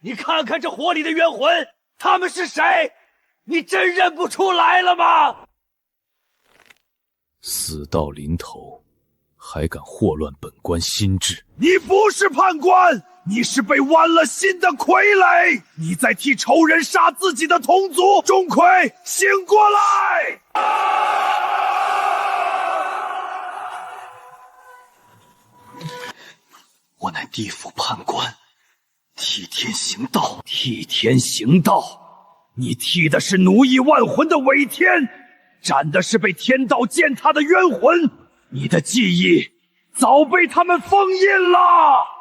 你看看这火里的冤魂，他们是谁？你真认不出来了吗？死到临头，还敢祸乱本官心智！你不是判官，你是被剜了心的傀儡！你在替仇人杀自己的同族！钟馗，醒过来！我乃地府判官，替天行道，替天行道。你替的是奴役万魂的伪天，斩的是被天道践踏的冤魂。你的记忆早被他们封印了。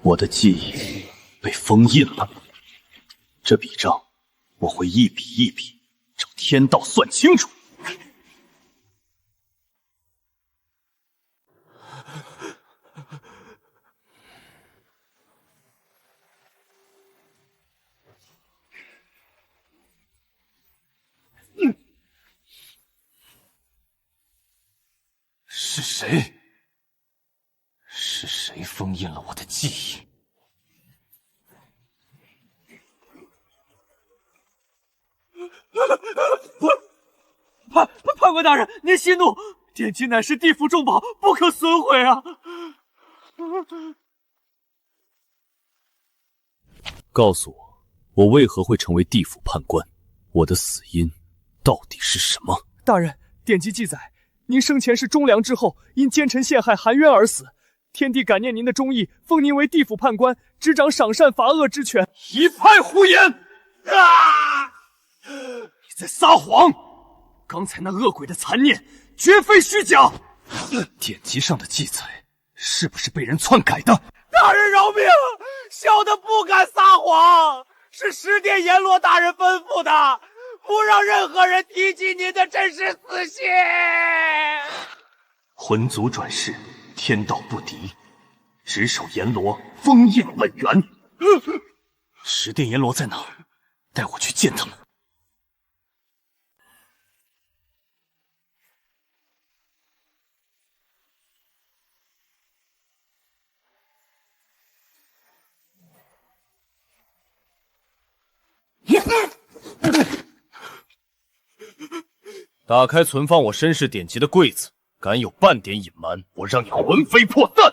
我的记忆被封印了，这笔账我会一笔一笔找天道算清楚。是谁？是谁封印了我的记忆？判官大人，您息怒，典籍乃是地府重宝，不可损毁啊！告诉我，我为何会成为地府判官？我的死因到底是什么？大人，典籍记载，您生前是忠良之后，因奸臣陷害含冤而死。天帝感念您的忠义，封您为地府判官，执掌赏善罚恶之权。一派胡言！你在撒谎！刚才那恶鬼的残念绝非虚假。典籍上的记载是不是被人篡改的？大人饶命！小的不敢撒谎，是十殿阎罗大人吩咐的，不让任何人提起您的真实死讯。魂族转世，天道不敌，值守阎罗封印本源。十殿阎罗在哪？带我去见他们。打开存放我身世典籍的柜子，敢有半点隐瞒，我让你魂飞魄散！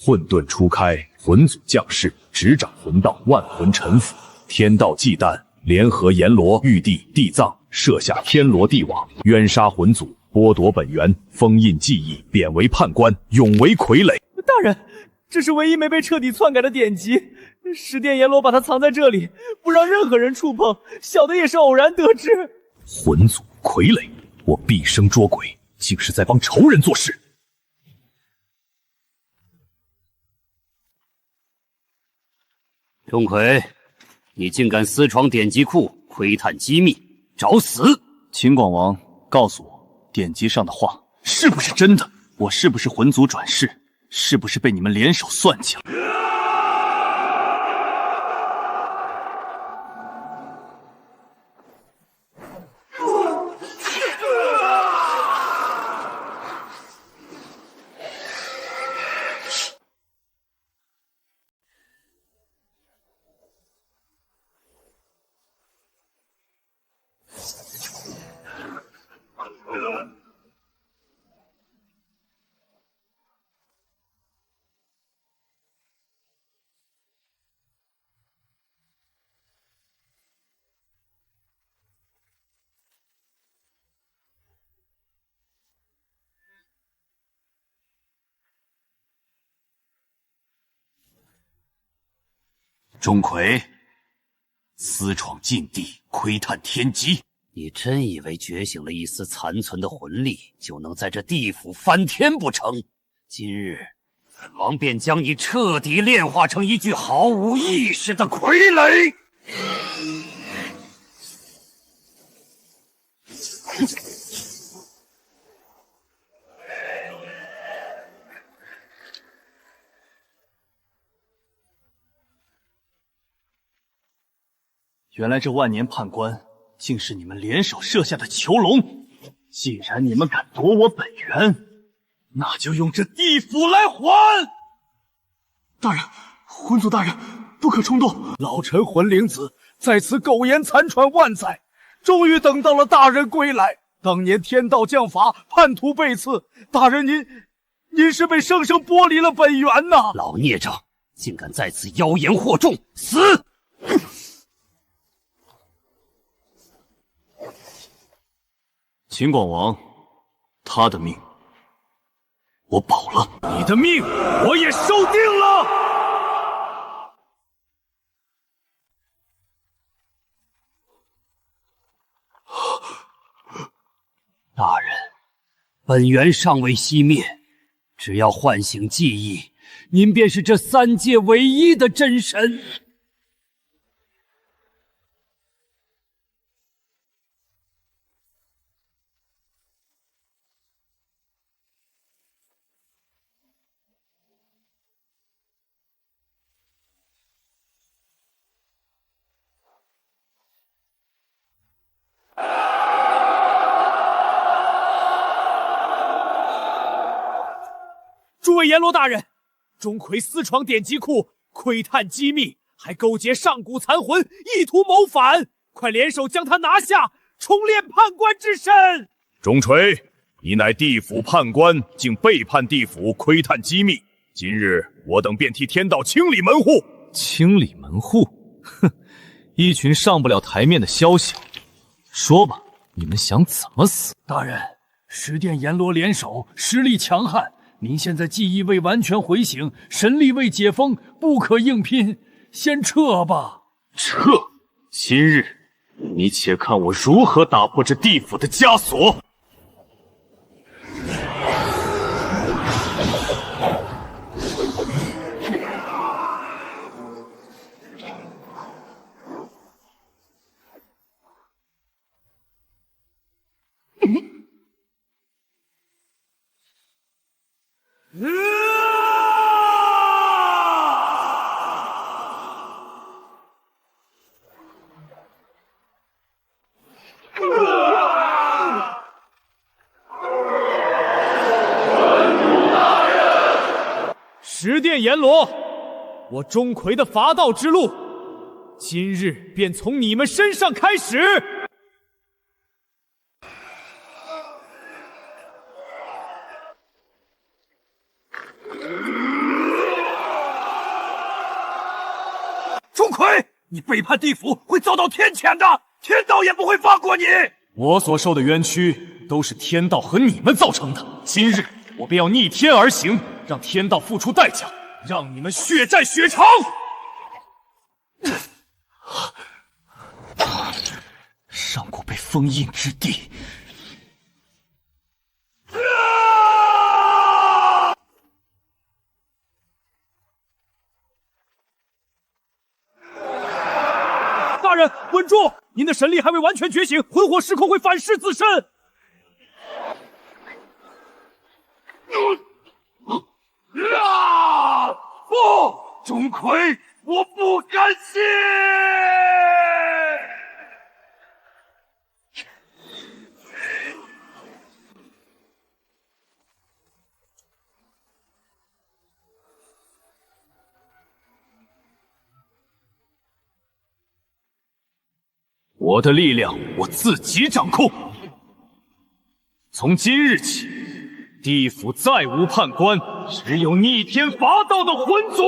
混沌初开，魂祖降世，执掌魂道，万魂臣服。天道忌惮，联合阎罗、玉帝、地藏，设下天罗地网，冤杀魂祖，剥夺本源，封印记忆，贬为判官，永为傀儡。大人，这是唯一没被彻底篡改的典籍，十殿阎罗把它藏在这里，不让任何人触碰，小的也是偶然得知。魂祖傀儡，我毕生捉鬼，竟是在帮仇人做事。钟馗，你竟敢私闯典籍库，窥探机密，找死！秦广王，告诉我，典籍上的话是不是真的？我是不是魂族转世？是不是被你们联手算计了？钟馗，私闯禁地，窥探天机。你真以为觉醒了一丝残存的魂力，就能在这地府翻天不成？今日本王便将你彻底炼化成一具毫无意识的傀儡！原来这万年判官竟是你们联手设下的囚笼。既然你们敢夺我本源，那就用这地府来还！大人，魂祖大人，不可冲动。老臣魂灵子在此苟延残喘万载，终于等到了大人归来。当年天道降法，叛徒被刺，大人您是被生生剥离了本源呐！老孽障，竟敢在此妖言惑众，死！秦广王，他的命我保了，你的命我也收定了。大人，本源尚未熄灭，只要唤醒记忆，您便是这三界唯一的真神。诸位阎罗大人，钟馗私闯典籍库，窥探机密，还勾结上古残魂，意图谋反，快联手将他拿下，重炼判官之身！钟馗，你乃地府判官，竟背叛地府，窥探机密。今日我等便替天道清理门户。清理门户？哼，一群上不了台面的宵小。说吧，你们想怎么死？大人，十殿阎罗联手，实力强悍。您现在记忆未完全回醒，神力未解封，不可硬拼，先撤吧。撤！今日你且看我如何打破这地府的枷锁。十殿阎罗，我钟馗的伐道之路，今日便从你们身上开始。钟馗，你背叛地府会遭到天谴的，天道也不会放过你。我所受的冤屈都是天道和你们造成的，今日我便要逆天而行，让天道付出代价，让你们血债血偿。上古被封印之地。大人，稳住！您的神力还未完全觉醒，魂火失控会反噬自身。不，钟馗，我不甘心！我的力量我自己掌控。从今日起，地府再无判官，只有逆天伐道的魂祖。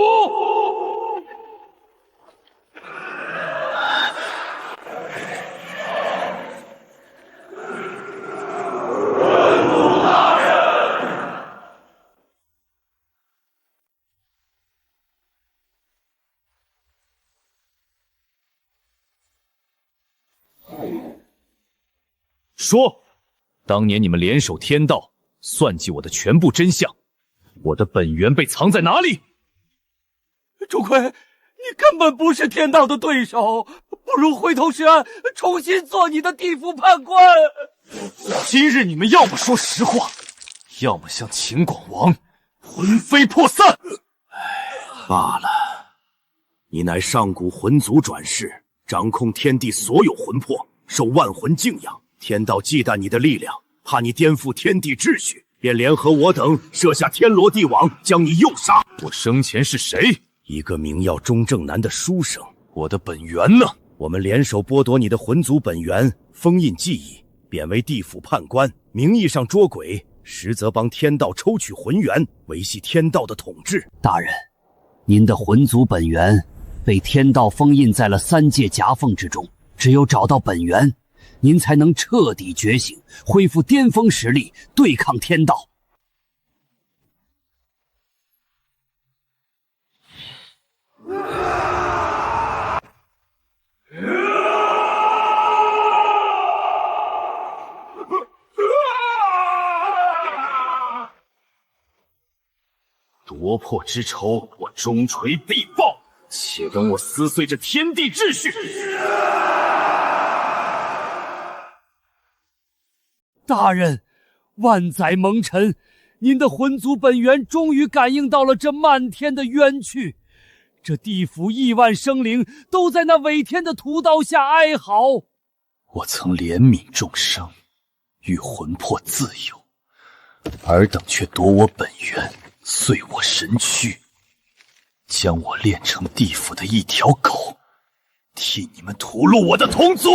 说，当年你们联手天道，算计我的全部真相，我的本源被藏在哪里？钟馗，你根本不是天道的对手，不如回头是岸，重新做你的地府判官。今日你们要么说实话，要么向秦广王魂飞魄散。罢了，你乃上古魂族转世，掌控天地所有魂魄，受万魂敬仰。天道忌惮你的力量，怕你颠覆天地秩序，便联合我等设下天罗地网，将你诱杀。我生前是谁？一个名叫钟正南的书生。我的本源呢？我们联手剥夺你的魂族本源，封印记忆，贬为地府判官，名义上捉鬼，实则帮天道抽取魂元，维系天道的统治。大人，您的魂族本源被天道封印在了3界夹缝之中，只有找到本源，您才能彻底觉醒，恢复巅峰实力，对抗天道。夺魄之仇，我钟馗必报！且等我撕碎这天地秩序！大人，万载蒙尘，您的魂族本源终于感应到了这漫天的冤屈，这地府亿万生灵都在那伪天的屠刀下哀嚎。我曾怜悯众生，欲魂魄自由，尔等却夺我本源，碎我神躯，将我炼成地府的一条狗，替你们屠戮我的同族。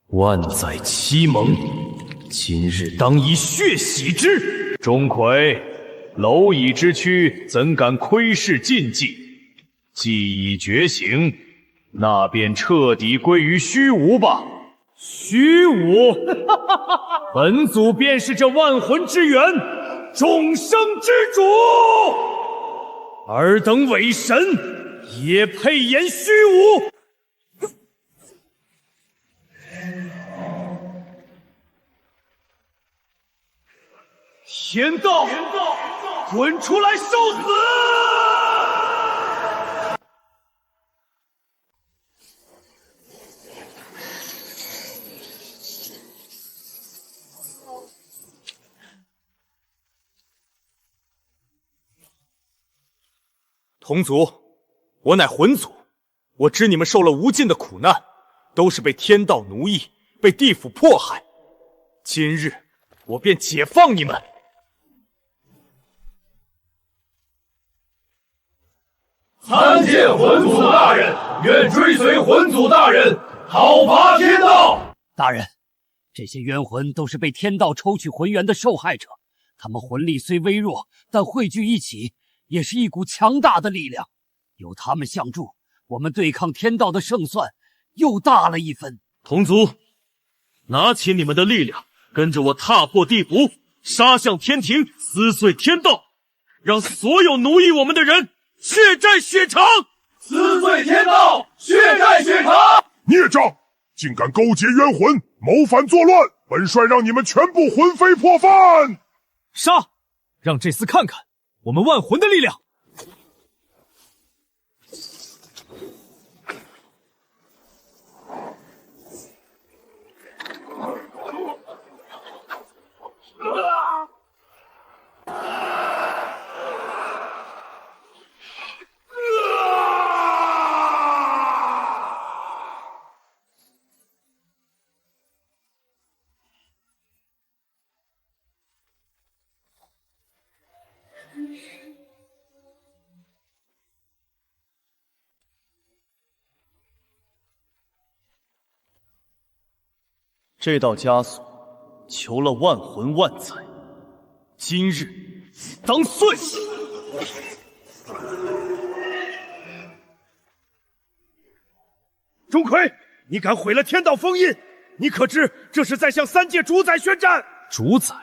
万载欺蒙，今日当以血洗之！钟馗，蝼蚁之躯怎敢窥视禁忌？既已觉醒，那便彻底归于虚无吧。虚无？本祖便是这万魂之源，众生之主。尔等伪神，也配言虚无？天道，滚出来受死！同族，我乃魂族，我知你们受了无尽的苦难，都是被天道奴役，被地府迫害。今日我便解放你们。参见魂祖大人，愿追随魂祖大人，讨伐天道。大人，这些冤魂都是被天道抽取魂元的受害者，他们魂力虽微弱，但汇聚一起，也是一股强大的力量。有他们相助，我们对抗天道的胜算又大了一分。同族，拿起你们的力量，跟着我踏破地府，杀向天庭，撕碎天道，让所有奴役我们的人血债血偿！撕碎天道，血债血偿！孽障，竟敢勾结冤魂，谋反作乱！本帅让你们全部魂飞魄散！杀！让这厮看看我们万魂的力量！这道枷锁求了万魂万载，今日当碎！钟馗，你敢毁了天道封印，你可知这是在向三界主宰宣战？主宰？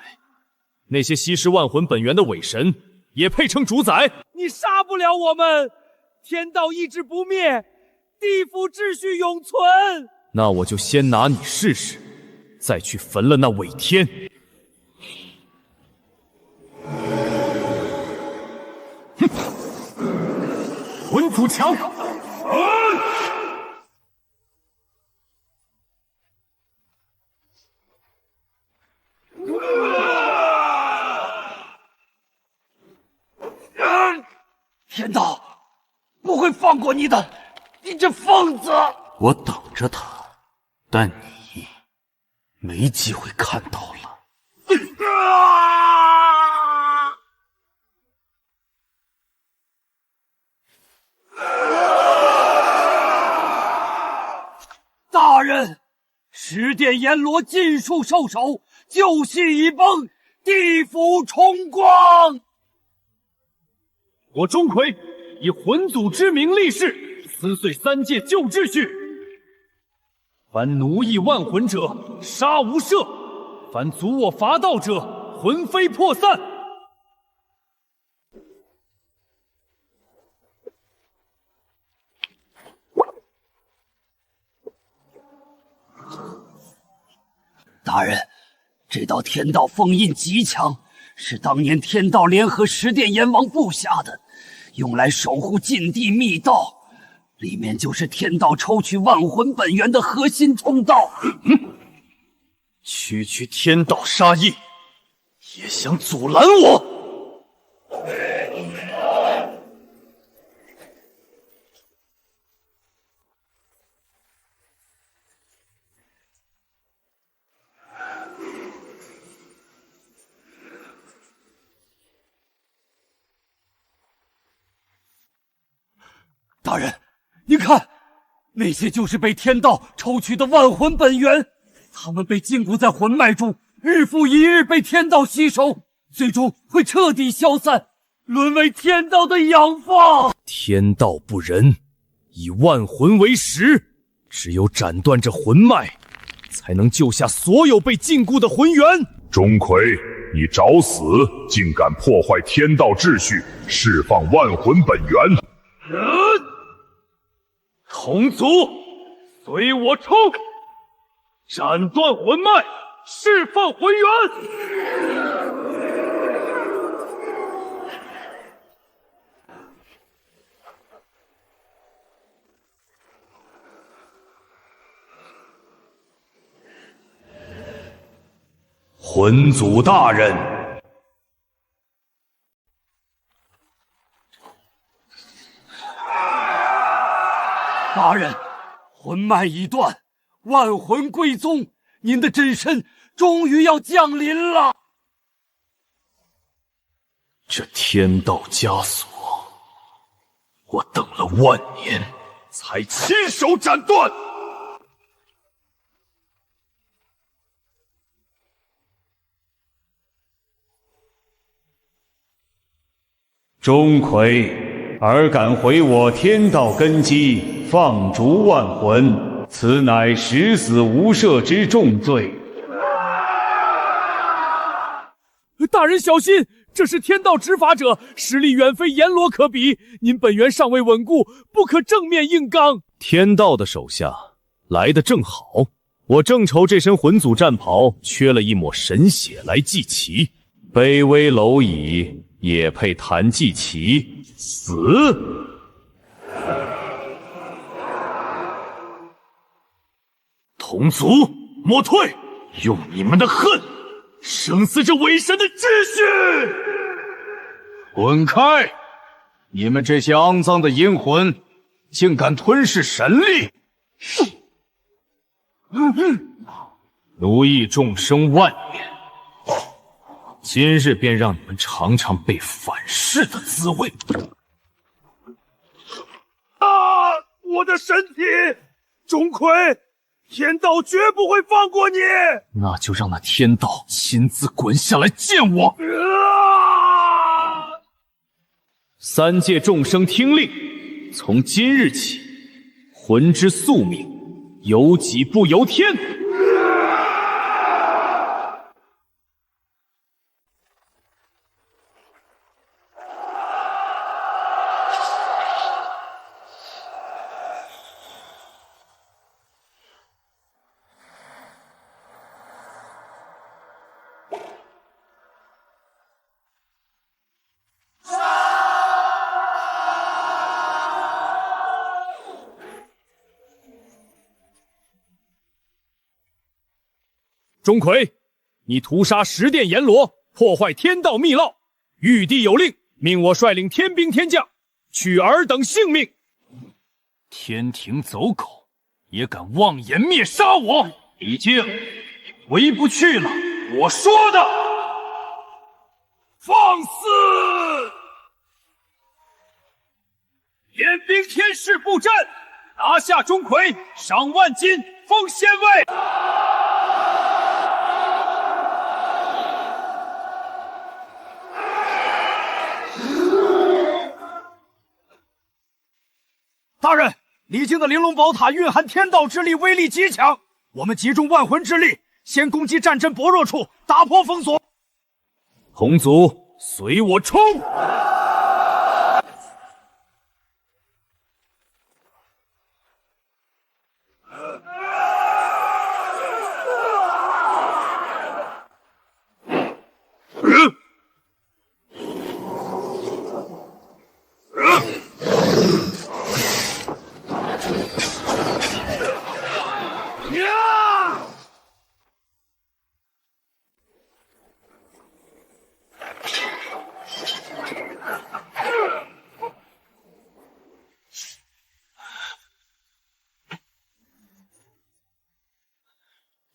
那些吸食万魂本源的伪神也配称主宰？你杀不了我们，天道意志不灭，地府秩序永存。那我就先拿你试试，再去焚了那伪天。魂祖强！天道不会放过你的，你这疯子！我等着他，但你没机会看到了。大人，十殿阎罗尽数受首，旧戏已崩，地府重光。我钟馗以魂祖之名立誓，撕碎三界旧秩序。凡奴役万魂者，杀无赦；凡阻我伐道者，魂飞魄散。大人，这道天道封印极强，是当年天道联合十殿阎王布下的，用来守护禁地密道，里面就是天道抽取万魂本源的核心通道。区区天道杀意，也想阻拦我？大人，您看，那些就是被天道抽取的万魂本源，他们被禁锢在魂脉中，日复一日被天道吸收，最终会彻底消散，沦为天道的养分。天道不仁，以万魂为食，只有斩断这魂脉，才能救下所有被禁锢的魂元。钟馗，你找死！竟敢破坏天道秩序，释放万魂本源！同族，随我冲！斩断魂脉，释放魂元！魂祖大人，大人，魂脉已断，万魂归宗，您的真身终于要降临了。这天道枷锁，我等了万年，才亲手斩断。钟馗，尔敢毁我天道根基，放逐万魂，此乃十死无赦之重罪。大人小心，这是天道执法者，实力远非阎罗可比。您本源尚未稳固，不可正面硬刚。天道的手下来得正好，我正愁这身魂祖战袍缺了一抹神血来祭旗。卑微蝼蚁也配弹祭旗？死！同族莫退，用你们的恨生死这伪神的秩序！滚开！你们这些肮脏的阴魂，竟敢吞噬神力！奴役众生万年，今日便让你们尝尝被反噬的滋味！我的身体，钟馗，天道绝不会放过你！那就让那天道亲自滚下来见我！三界众生听令，从今日起，魂之宿命由己不由天。钟馗，你屠杀十殿阎罗，破坏天道密烙，玉帝有令，命我率领天兵天将取尔等性命。天庭走狗，也敢妄言灭杀我！李靖，回不去了。我说的，放肆！点兵天士布阵，拿下钟馗，赏万金，封县尉。大人，李靖的玲珑宝塔蕴含天道之力，威力极强。我们集中万魂之力，先攻击战阵薄弱处，打破封锁。同族，随我冲！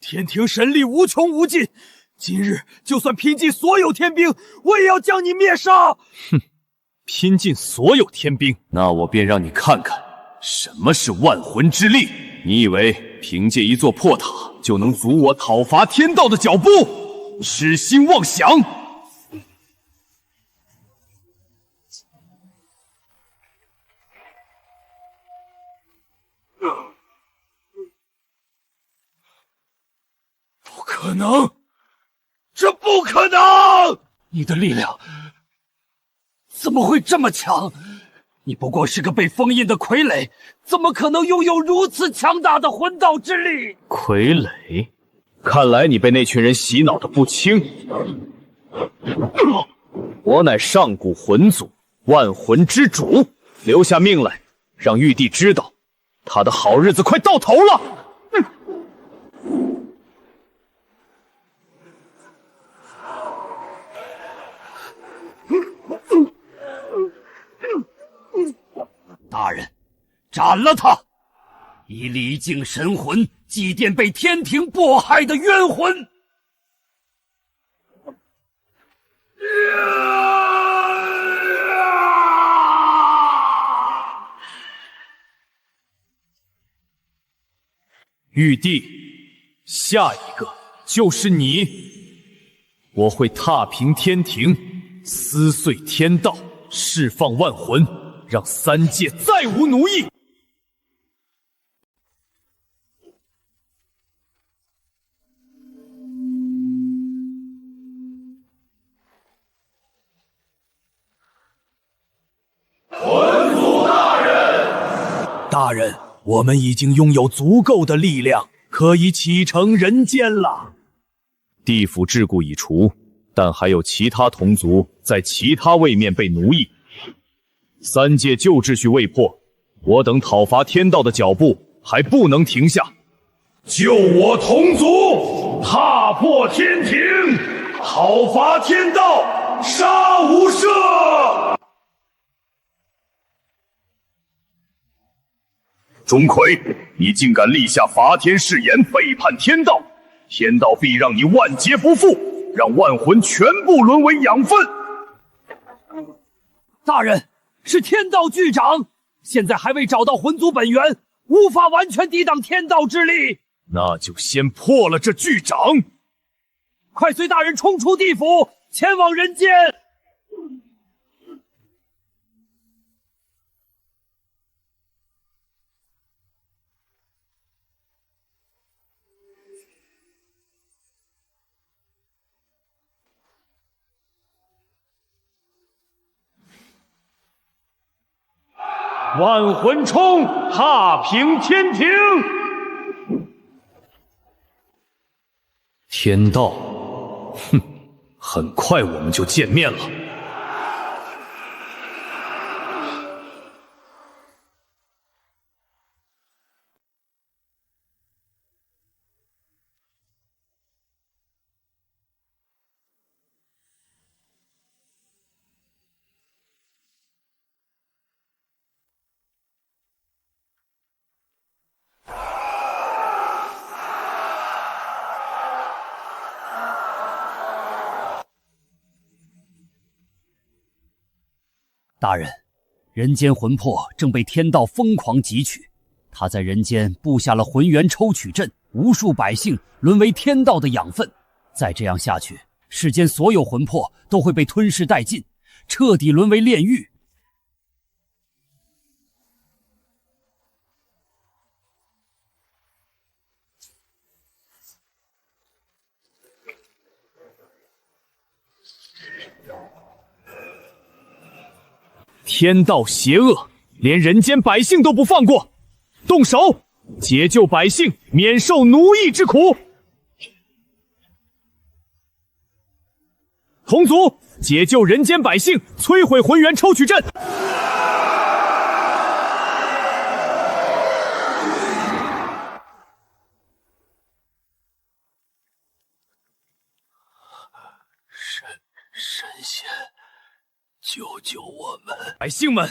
天庭神力无穷无尽，今日就算拼尽所有天兵，我也要将你灭杀！哼，拼尽所有天兵，那我便让你看看什么是万魂之力。你以为凭借一座破塔就能阻我讨伐天道的脚步？痴心妄想！不可能，这不可能！你的力量怎么会这么强？你不过是个被封印的傀儡，怎么可能拥有如此强大的魂道之力？傀儡，看来你被那群人洗脑的不轻。我乃上古魂祖，万魂之主，留下命来，让玉帝知道，他的好日子快到头了。大人，斩了他！以李靖神魂祭奠被天庭迫害的冤魂。玉帝，下一个就是你！我会踏平天庭，撕碎天道，释放万魂，让三界再无奴役！魂祖大人，大人，我们已经拥有足够的力量，可以启程人间了。地府桎梏已除，但还有其他同族在其他位面被奴役。三界旧秩序未破，我等讨伐天道的脚步还不能停下。救我同族，踏破天庭，讨伐天道，杀无赦！钟馗，你竟敢立下伐天誓言，背叛天道，天道必让你万劫不复，让万魂全部沦为养分。大人，是天道巨掌，现在还未找到魂族本源，无法完全抵挡天道之力。那就先破了这巨掌！快随大人冲出地府，前往人间！万魂冲，踏平天庭！天道，哼，很快我们就见面了。大人，人间魂魄正被天道疯狂汲取，他在人间布下了魂元抽取阵，无数百姓沦为天道的养分。再这样下去，世间所有魂魄都会被吞噬殆尽，彻底沦为炼狱。天道邪恶，连人间百姓都不放过，动手解救百姓，免受奴役之苦。同族解救人间百姓，摧毁魂元抽取阵。神仙，救救我们！百姓们，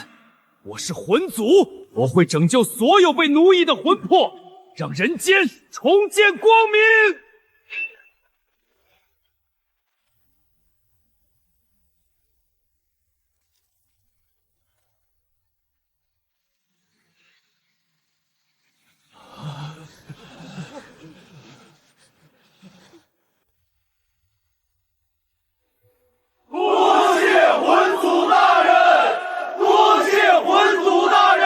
我是魂族，我会拯救所有被奴役的魂魄，让人间重见光明。多谢魂祖大人，多谢魂祖大人。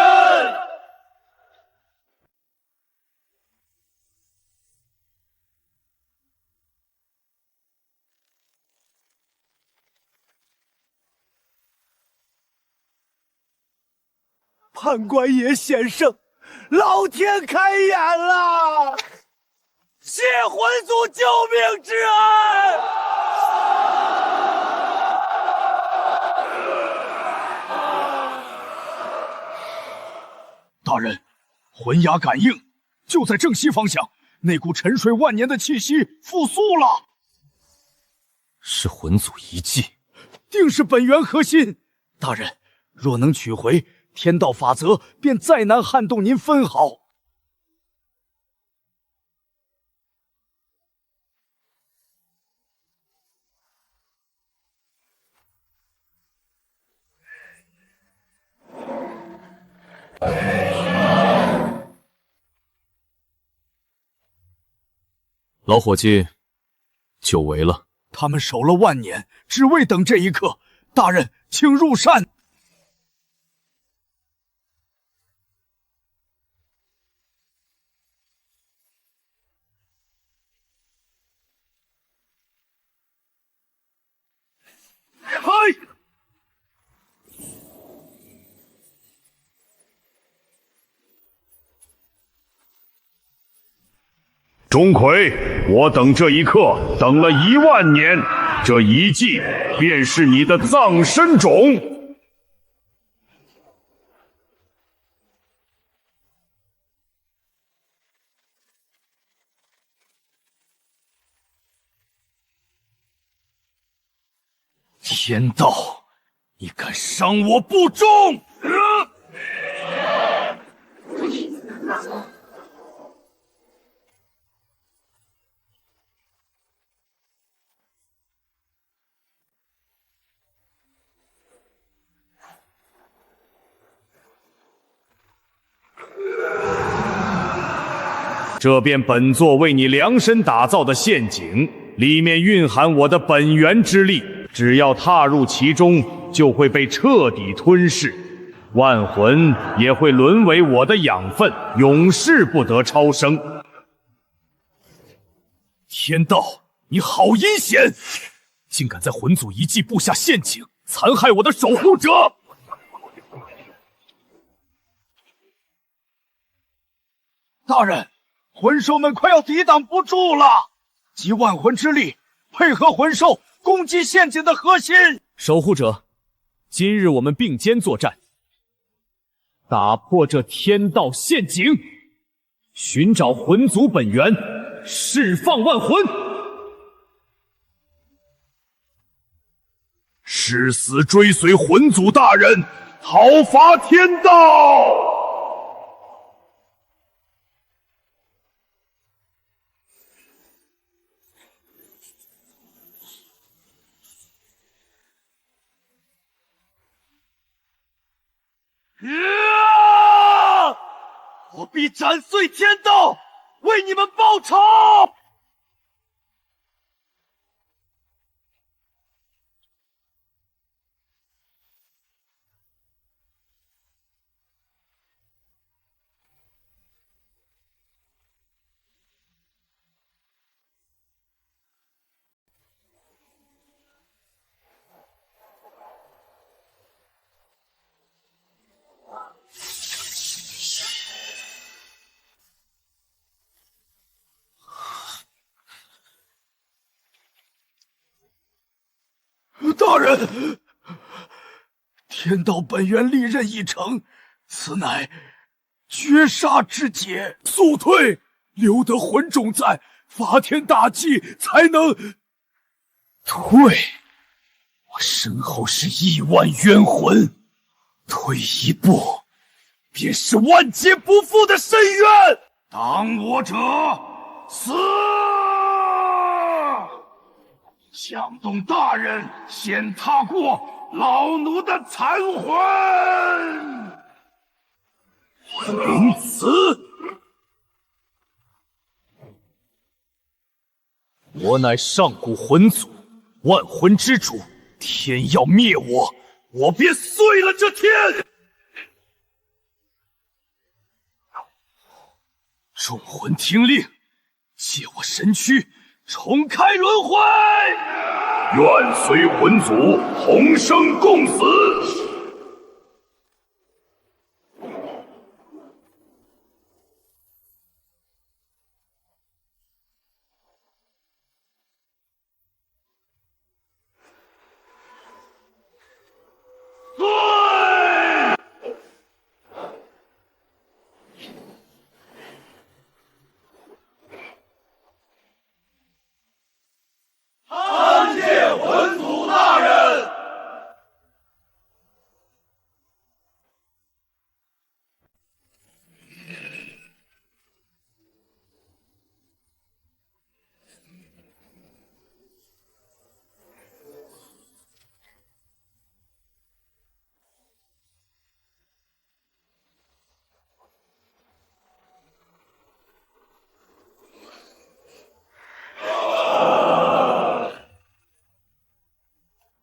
判官爷先生，老天开眼了！谢魂族救命之恩！大人，魂牙感应就在正西方向，那股沉睡万年的气息复苏了。是魂祖遗迹，定是本源核心。大人，若能取回，天道法则便再难撼动您分毫。老伙计，久违了。他们守了万年，只为等这一刻。大人，请入山。嗨！钟馗，我等这一刻等了1万年，这遗迹便是你的葬身冢。天道，你敢伤我不忠！这便本座为你量身打造的陷阱，里面蕴含我的本源之力，只要踏入其中，就会被彻底吞噬，万魂也会沦为我的养分，永世不得超生。天道，你好阴险，竟敢在魂祖遗迹布下陷阱，残害我的守护者！大人，魂兽们快要抵挡不住了，集万魂之力，配合魂兽攻击陷阱的核心。守护者，今日我们并肩作战，打破这天道陷阱，寻找魂族本源，释放万魂。誓死追随魂祖大人，讨伐天道！我必斩碎天道，为你们报仇！大人，天道本元利刃已成，此乃绝杀之劫，速退，留得魂种在，伐天大计才能退。我身后是亿万冤魂，退一步，便是万劫不复的深渊。挡我者，死！想动大人，先踏过老奴的残魂。临此，我乃上古魂祖，万魂之主。天要灭我，我便碎了这天。众魂听令，借我神躯，重开轮回。愿随魂祖同生共死。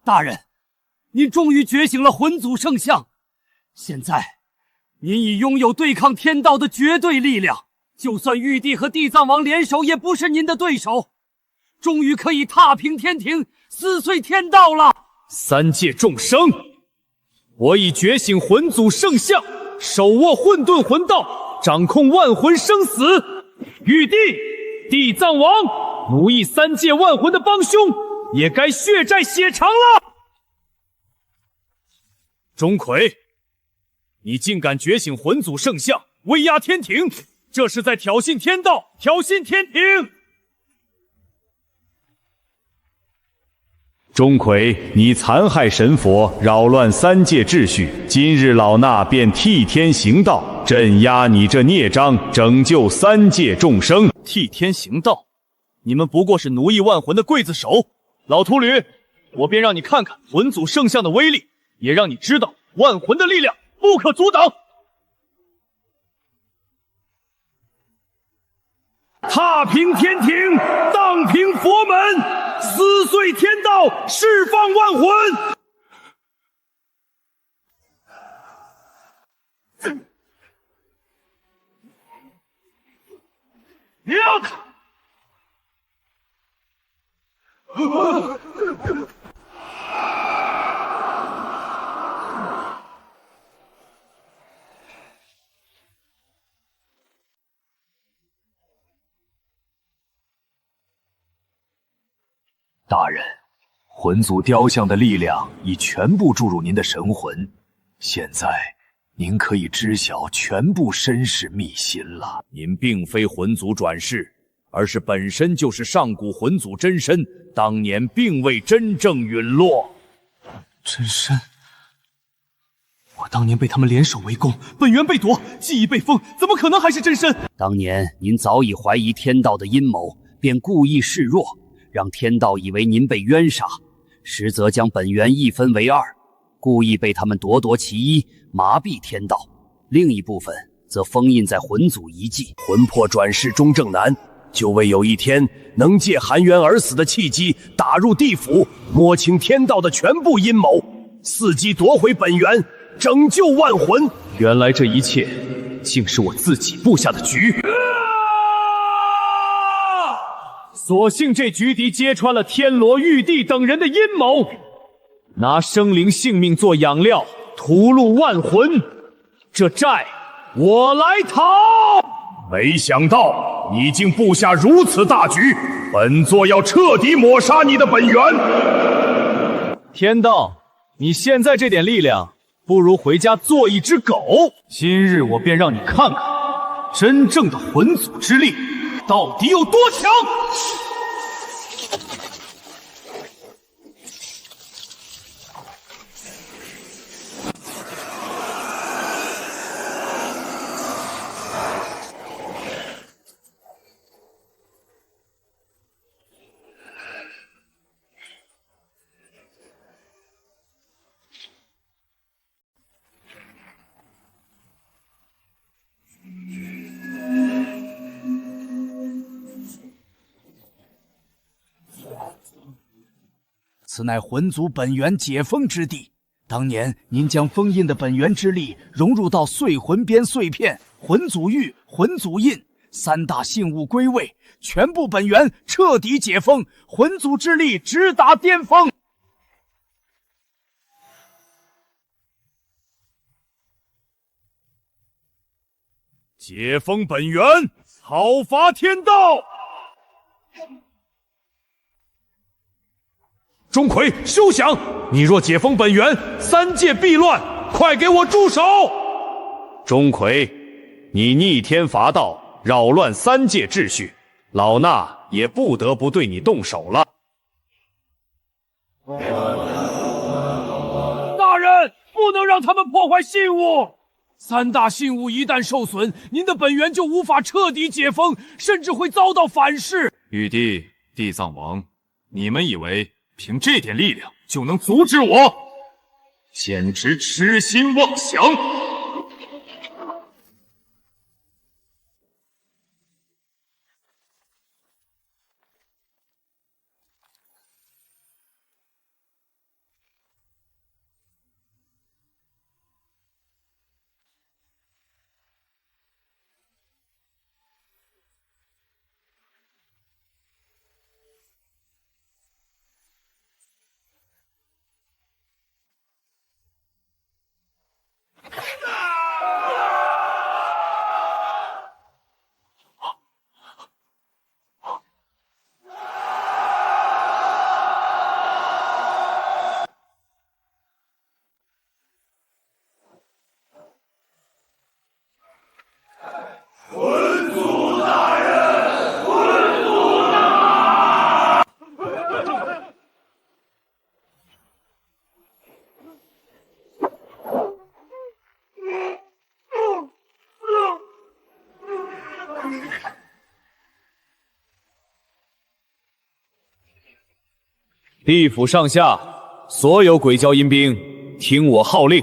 大人，您终于觉醒了魂祖圣象，现在您已拥有对抗天道的绝对力量，就算玉帝和地藏王联手也不是您的对手，终于可以踏平天庭，撕碎天道了。三界众生，我已觉醒魂祖圣象，手握混沌魂道，掌控万魂生死。玉帝、地藏王，奴役三界万魂的帮凶，也该血债血偿了。钟馗，你竟敢觉醒魂祖圣象，威压天庭，这是在挑衅天道，挑衅天庭。钟馗，你残害神佛，扰乱三界秩序，今日老衲便替天行道，镇压你这孽障，拯救三界众生。替天行道，你们不过是奴役万魂的刽子手。老秃驴，我便让你看看魂祖圣象的威力，也让你知道万魂的力量不可阻挡。踏平天庭，荡平佛门，撕碎天道，释放万魂。要他！大人，魂祖雕像的力量已全部注入您的神魂，现在您可以知晓全部身世秘辛了。您并非魂祖转世，而是本身就是上古魂祖真身，当年并未真正陨落。真身？我当年被他们联手围攻，本源被夺，记忆被封，怎么可能还是真身？当年您早已怀疑天道的阴谋，便故意示弱，让天道以为您被冤杀，实则将本源一分为二，故意被他们夺夺其一，麻痹天道；另一部分则封印在魂祖遗迹。魂魄转世终正难，就为有一天能借含冤而死的契机，打入地府，摸清天道的全部阴谋，伺机夺回本源，拯救万魂。原来这一切竟是我自己布下的局。所幸这局敌揭穿了天罗、玉帝等人的阴谋，拿生灵性命做养料，屠戮万魂，这债我来讨。没想到你竟布下如此大局，本座要彻底抹杀你的本源。天道，你现在这点力量，不如回家做一只狗。今日我便让你看看，真正的魂祖之力到底有多强！此乃魂族本源解封之地。当年您将封印的本源之力融入到碎魂鞭碎片、魂祖玉、魂祖印三大信物归位，全部本源彻底解封，魂族之力直达巅峰。解封本源，讨伐天道。钟馗，休想！你若解封本源，三界必乱！快给我住手！钟馗，你逆天伐道，扰乱三界秩序，老衲也不得不对你动手了。大人，不能让他们破坏信物。三大信物一旦受损，您的本源就无法彻底解封，甚至会遭到反噬。玉帝、地藏王，你们以为凭这点力量就能阻止我？简直痴心妄想！地府上下所有鬼教阴兵，听我号令，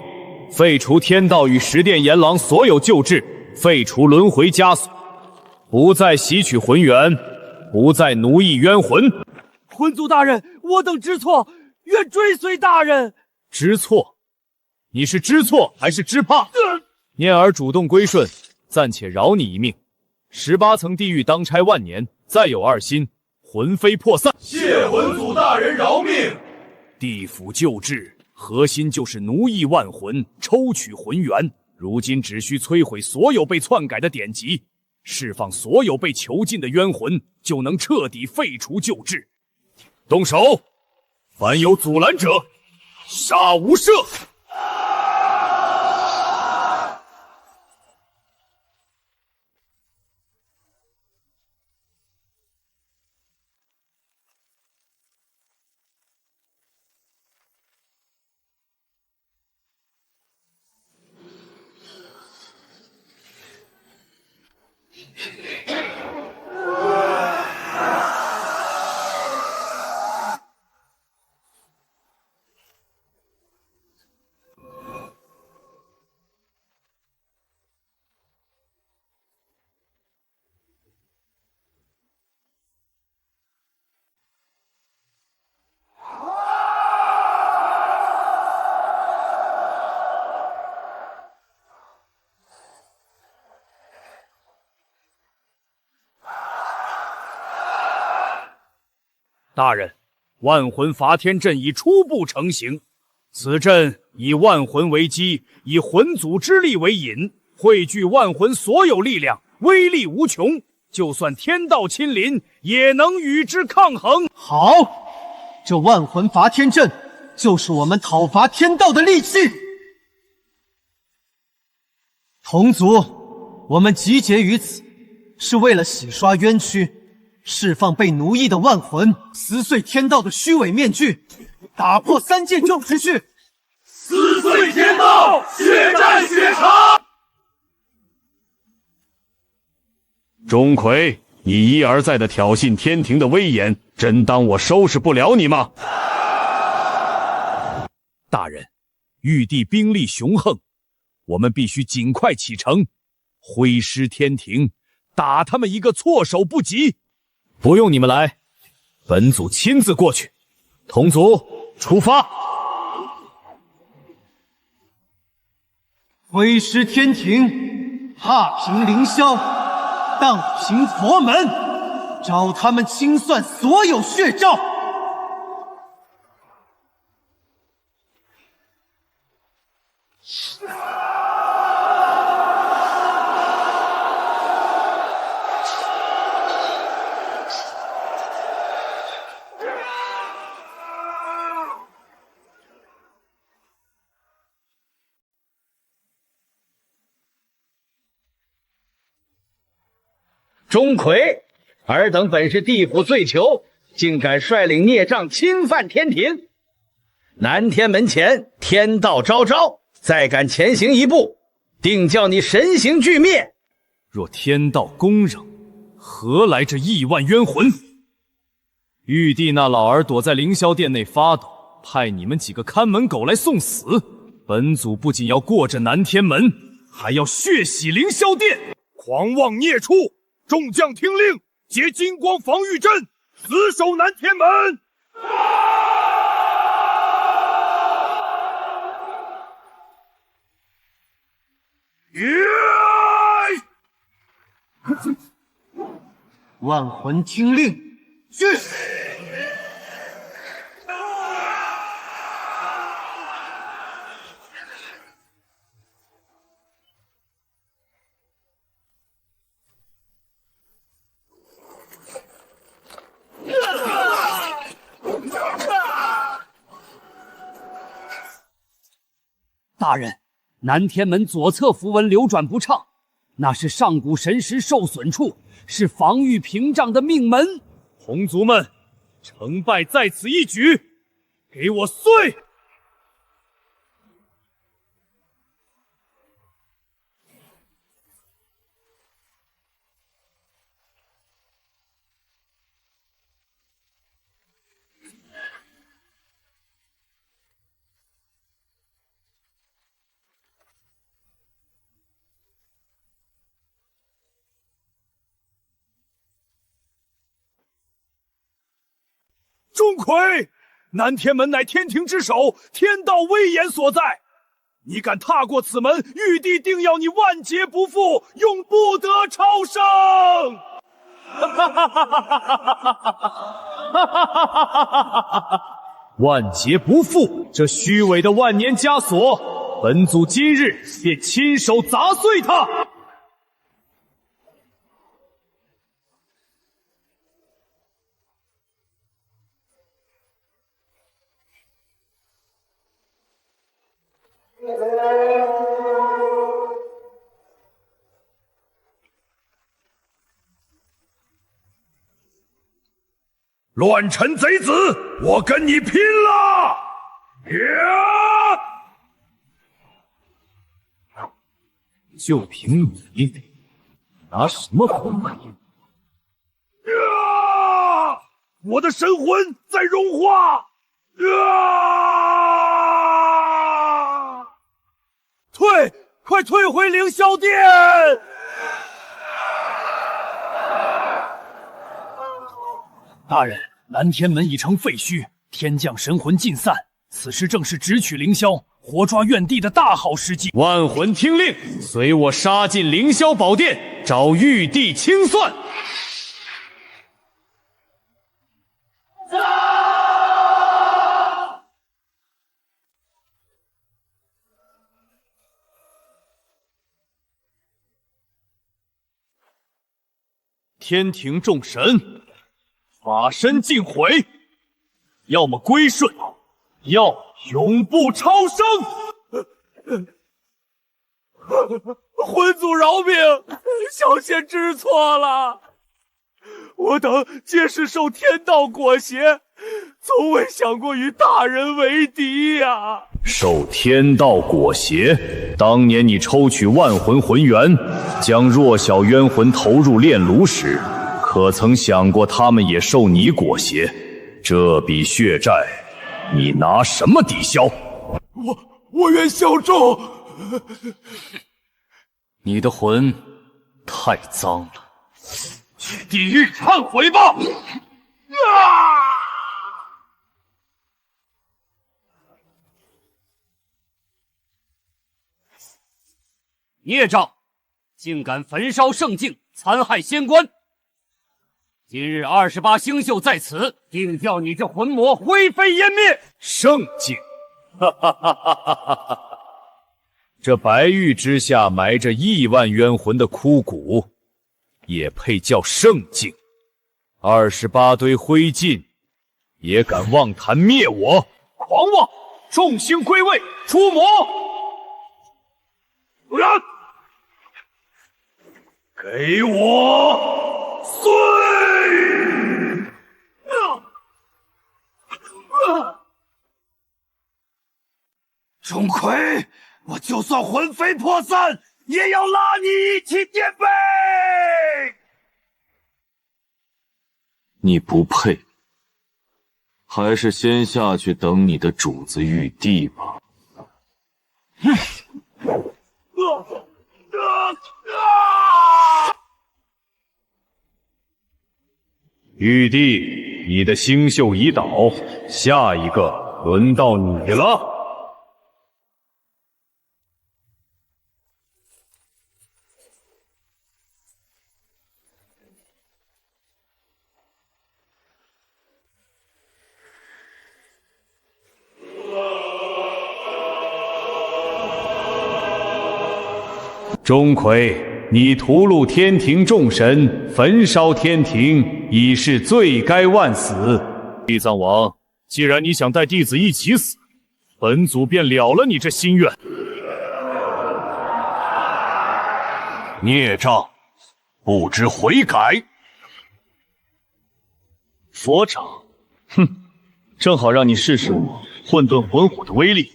废除天道与十殿阎王所有旧制，废除轮回枷锁，不再吸取魂元，不再奴役冤魂。魂族大人，我等知错，愿追随大人。知错？你是知错还是知怕？念儿主动归顺，暂且饶你一命。18层地狱当差万年，再有二心，魂飞魄散。谢魂祖大人饶命！地府旧制核心就是奴役万魂，抽取魂元。如今只需摧毁所有被篡改的典籍，释放所有被囚禁的冤魂，就能彻底废除旧制。动手！凡有阻拦者，杀无赦！大人，万魂伐天阵已初步成型，此阵以万魂为基，以魂祖之力为引，汇聚万魂所有力量，威力无穷。就算天道亲临，也能与之抗衡。好，这万魂伐天阵就是我们讨伐天道的利器。同族，我们集结于此，是为了洗刷冤屈，释放被奴役的万魂，撕碎天道的虚伪面具，打破三界种植序，撕碎天道，血战血偿。钟馗，你一而再的挑衅天庭的威严，真当我收拾不了你吗？大人，玉帝兵力雄横，我们必须尽快启程，挥师天庭，打他们一个措手不及。不用你们来，本祖亲自过去。同族出发。挥师天庭，踏平凌霄，荡平佛门，找他们清算所有血账。钟馗，尔等本是地府罪囚，竟敢率领孽障侵犯天庭。南天门前天道昭昭，再敢前行一步，定叫你神形俱灭。若天道公正，何来这亿万冤魂？玉帝那老儿躲在凌霄殿内发抖，派你们几个看门狗来送死。本祖不仅要过这南天门，还要血洗凌霄殿。狂妄孽畜！众将听令，结金光防御阵，死守南天门。万魂听令，去！大人，南天门左侧符文流转不畅，那是上古神石受损处，是防御屏障的命门。同族们，成败在此一举，给我碎！钟馗，南天门乃天庭之首，天道威严所在。你敢踏过此门，玉帝定要你万劫不复，永不得超生！万劫不复，这虚伪的万年枷锁，本祖今日便亲手砸碎它！乱臣贼子，我跟你拼了！就凭你，拿什么换？我的神魂在融化！快退回凌霄殿！大人，南天门已成废墟，天降神魂尽散，此时正是直取凌霄、活抓怨帝的大好时机。万魂听令，随我杀进凌霄宝殿，找玉帝清算。天庭众神，法身尽毁，要么归顺，要永不超生。魂祖饶命，小仙知错了。我等皆是受天道裹挟，从未想过与大人为敌呀。受天道裹挟，当年你抽取万魂魂元，将弱小冤魂投入炼炉时，可曾想过他们也受你裹挟？这笔血债，你拿什么抵消？我愿效忠。你的魂太脏了，去地狱忏悔吧！孽障，竟敢焚烧圣境，残害仙官！今日28星宿在此，定叫你这魂魔灰飞烟灭！圣境，哈哈哈哈哈哈！这白玉之下埋着亿万冤魂的枯骨，也配叫圣境？28堆灰烬，也敢妄谈灭我？狂妄！众星归位，出魔！不然，给我碎！钟馗，我就算魂飞魄散，也要拉你一起颠飞！你不配，还是先下去等你的主子玉帝吧。玉帝，你的星宿已倒，下一个轮到你了。钟馗，你屠戮天庭众神，焚烧天庭，已是罪该万死。地藏王，既然你想带弟子一起死，本祖便了了你这心愿。孽障，不知悔改。佛长，哼，正好让你试试我混沌魂虎的威力。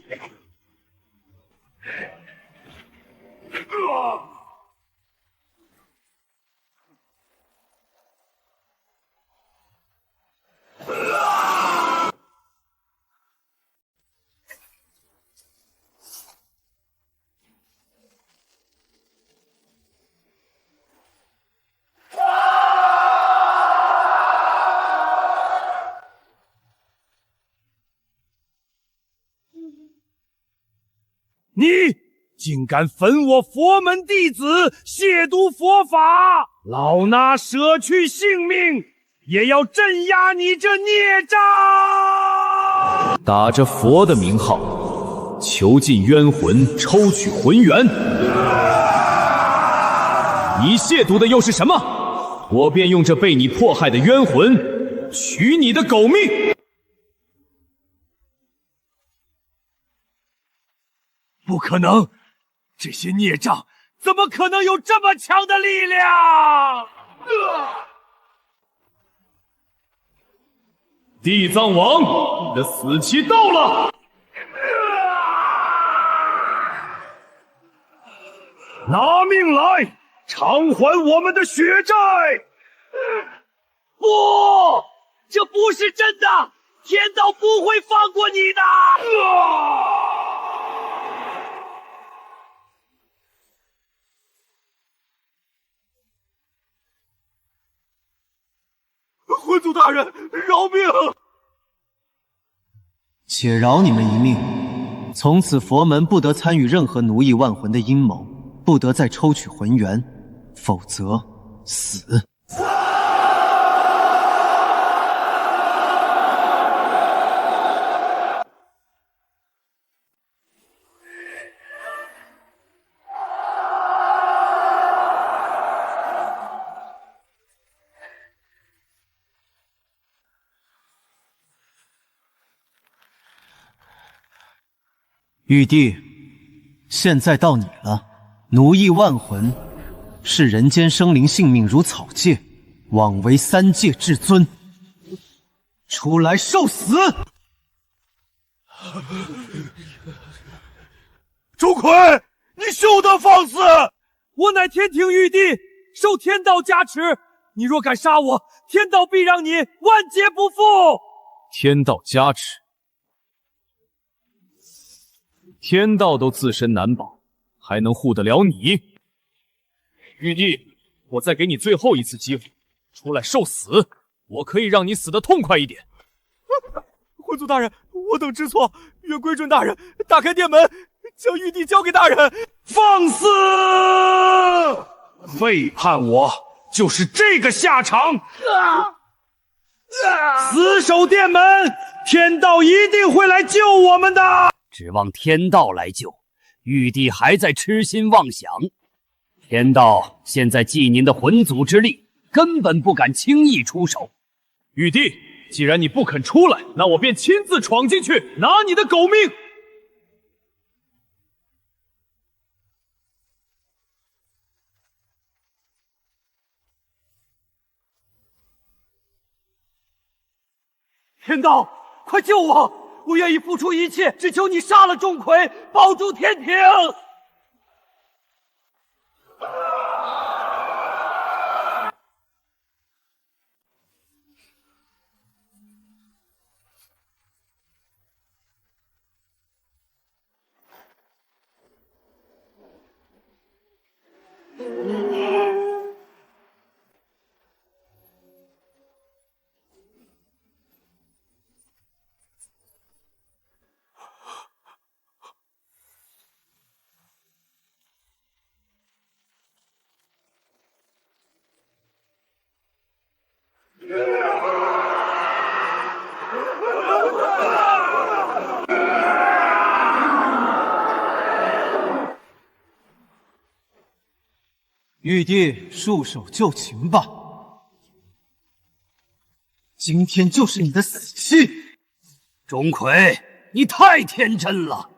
你竟敢焚我佛门弟子，亵渎佛法！老衲舍去性命，也要镇压你这孽障！打着佛的名号，囚禁冤魂，抽取魂元。你亵渎的又是什么？我便用这被你迫害的冤魂，取你的狗命！不可能！这些孽障怎么可能有这么强的力量？地藏王，你的死期到了！拿命来，偿还我们的血债！不，这不是真的，天道不会放过你的！魂祖大人，饶命！且饶你们一命，从此佛门不得参与任何奴役万魂的阴谋，不得再抽取魂元，否则死。玉帝，现在到你了。奴役万魂，视人间生灵性命如草芥，枉为三界至尊。出来受死！钟馗，你休得放肆！我乃天庭玉帝，受天道加持。你若敢杀我，天道必让你万劫不复。天道加持，天道都自身难保，还能护得了你？玉帝，我再给你最后一次机会，出来受死！我可以让你死得痛快一点。魂族大人，我等知错，愿归准大人打开殿门，将玉帝交给大人。放肆！背叛我，就是这个下场！死守殿门，天道一定会来救我们的。指望天道来救，玉帝还在痴心妄想。天道现在寄您的魂族之力，根本不敢轻易出手。玉帝，既然你不肯出来，那我便亲自闯进去，拿你的狗命！天道，快救我！我愿意付出一切，只求你杀了钟馗，保住天庭。玉帝，束手就擒吧！今天就是你的死期！钟馗，你太天真了！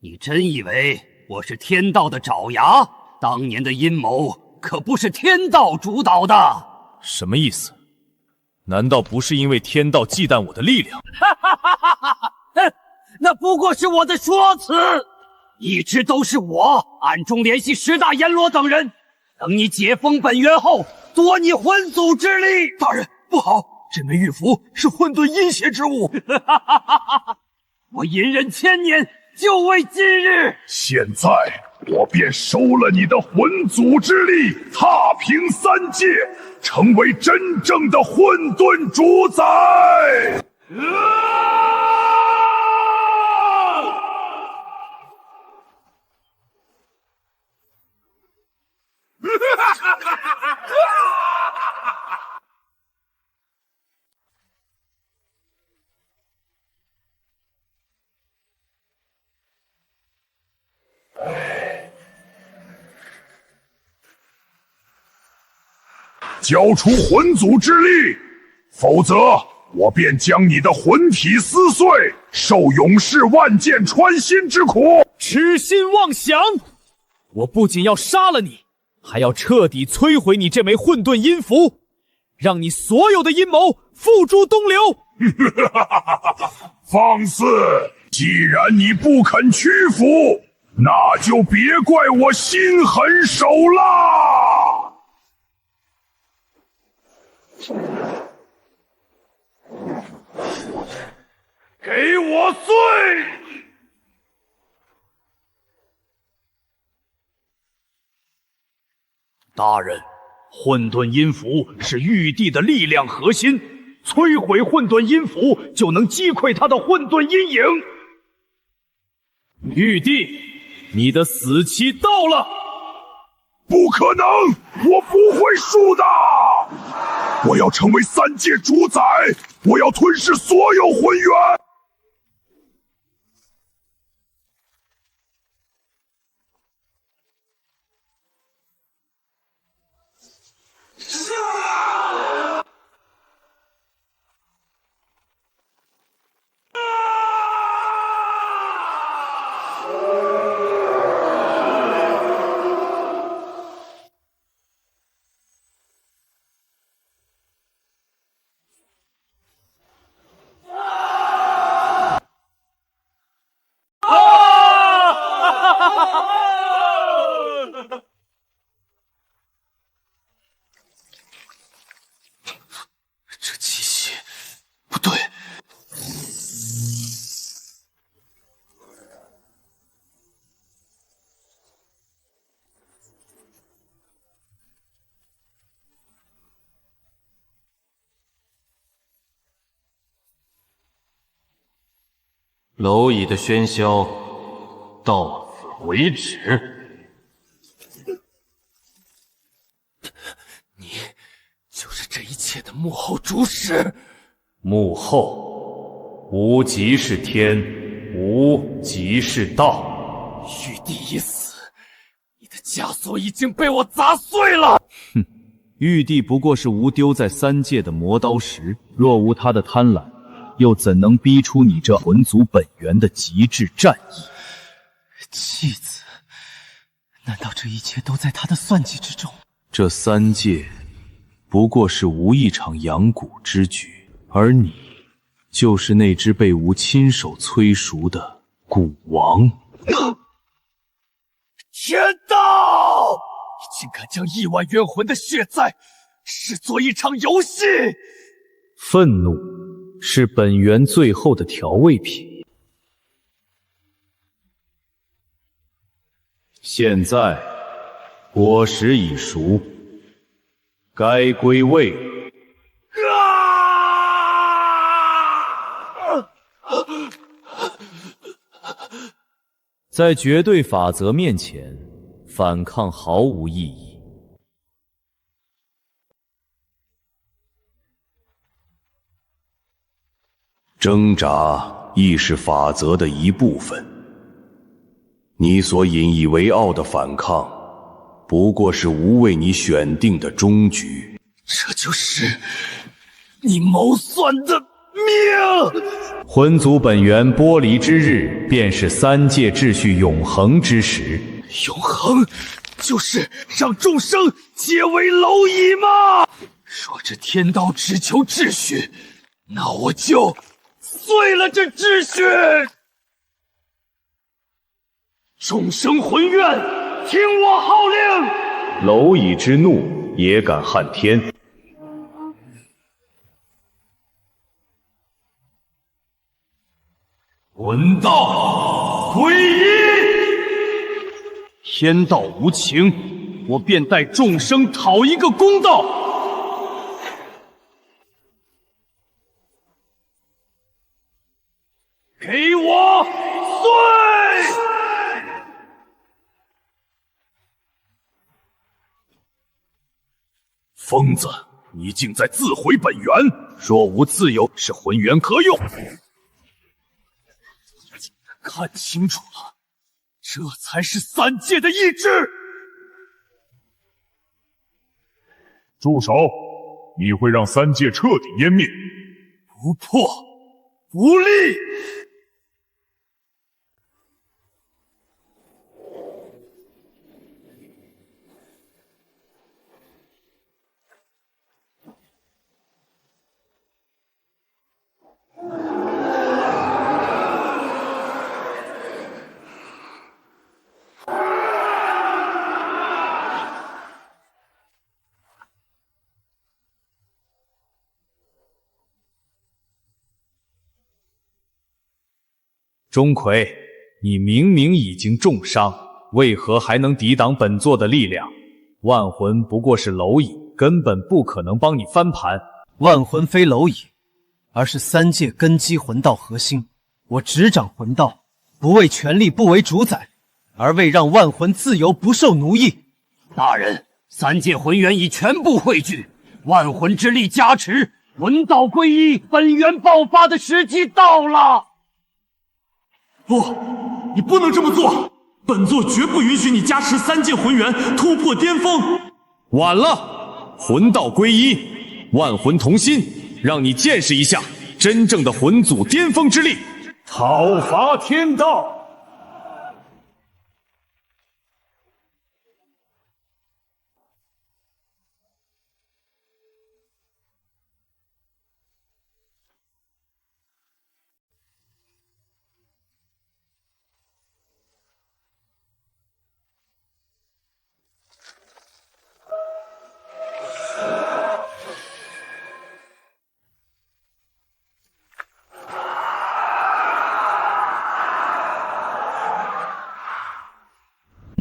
你真以为我是天道的爪牙？当年的阴谋可不是天道主导的。什么意思？难道不是因为天道忌惮我的力量？那不过是我的说辞，一直都是我暗中联系10大阎罗等人，等你解封本源后，夺你魂祖之力。大人不好，这枚玉符是混沌阴邪之物。我隐忍1000年，就为今日。现在我便收了你的魂祖之力，踏平3界，成为真正的混沌主宰。交出魂祖之力，否则我便将你的魂体撕碎，受永世万剑穿心之苦。痴心妄想！我不仅要杀了你，还要彻底摧毁你这枚混沌阴符，让你所有的阴谋付诸东流。放肆！既然你不肯屈服，那就别怪我心狠手辣。给我碎！大人，混沌阴符是玉帝的力量核心，摧毁混沌阴符就能击溃他的混沌阴影。玉帝，你的死期到了！不可能，我不会输的！我要成为3界主宰，我要吞噬所有魂元！这气息不对。蝼蚁的喧嚣到此为止。你就是这一切的幕后主使。幕后，无即是天，无即是道。玉帝已死，你的枷锁已经被我砸碎了。哼，玉帝不过是无丢在三界的磨刀石，若无他的贪婪，又怎能逼出你这魂族本源的极致战意？弃子，难道这一切都在他的算计之中？这三界不过是无一场养蛊之举，而你就是那只被吾亲手催熟的蛊王。天道！你竟敢将亿万冤魂的血债视作一场游戏！愤怒是本源最后的调味品。现在果实已熟，该归位。在绝对法则面前，反抗毫无意义。挣扎亦是法则的一部分。你所引以为傲的反抗，不过是吾为你选定的终局。这就是你谋算的命！魂族本源剥离之日，便是三界秩序永恒之时。永恒，就是让众生皆为蝼蚁吗？若这天道只求秩序，那我就碎了这秩序！众生魂怨，听我号令！蝼蚁之怒，也敢撼天。魂道归一，天道无情，我便待众生讨一个公道。给我碎！疯子，你竟在自毁本源！若无自由，是魂源何用？看清楚了，这才是三界的意志！住手！你会让三界彻底湮灭！不破不立！钟馗，你明明已经重伤，为何还能抵挡本座的力量？万魂不过是蝼蚁，根本不可能帮你翻盘。万魂非蝼蚁，而是三界根基魂道核心。我执掌魂道，不为权力，不为主宰，而为让万魂自由，不受奴役。大人，三界魂元已全部汇聚，万魂之力加持，魂道归一，本源爆发的时机到了。不，你不能这么做！本座绝不允许你加持三界魂元，突破巅峰。晚了，魂道归一，万魂同心，让你见识一下真正的魂祖巅峰之力。讨伐天道！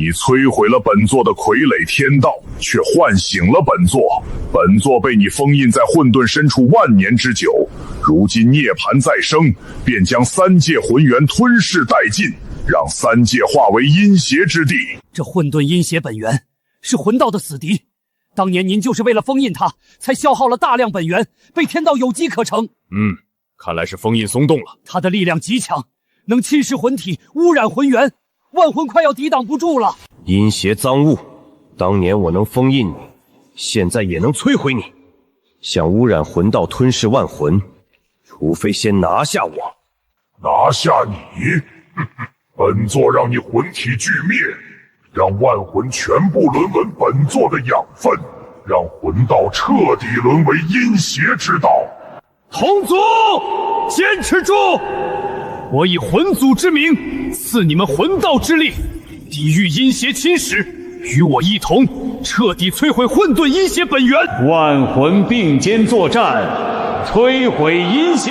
你摧毁了本座的傀儡天道，却唤醒了本座。本座被你封印在混沌深处万年之久，如今涅槃再生，便将三界魂元吞噬殆尽，让三界化为阴邪之地。这混沌阴邪本源是魂道的死敌，当年您就是为了封印它，才消耗了大量本源，被天道有机可乘。看来是封印松动了。它的力量极强，能侵蚀魂体，污染魂元，万魂快要抵挡不住了。阴邪脏物，当年我能封印你，现在也能摧毁你。想污染魂道，吞噬万魂，除非先拿下我。拿下你？本座让你魂体俱灭，让万魂全部沦为本座的养分，让魂道彻底沦为阴邪之道。同族，坚持住！我以魂祖之名赐你们魂道之力，抵御阴邪侵蚀，与我一同彻底摧毁混沌阴邪本源。万魂并肩作战，摧毁阴邪。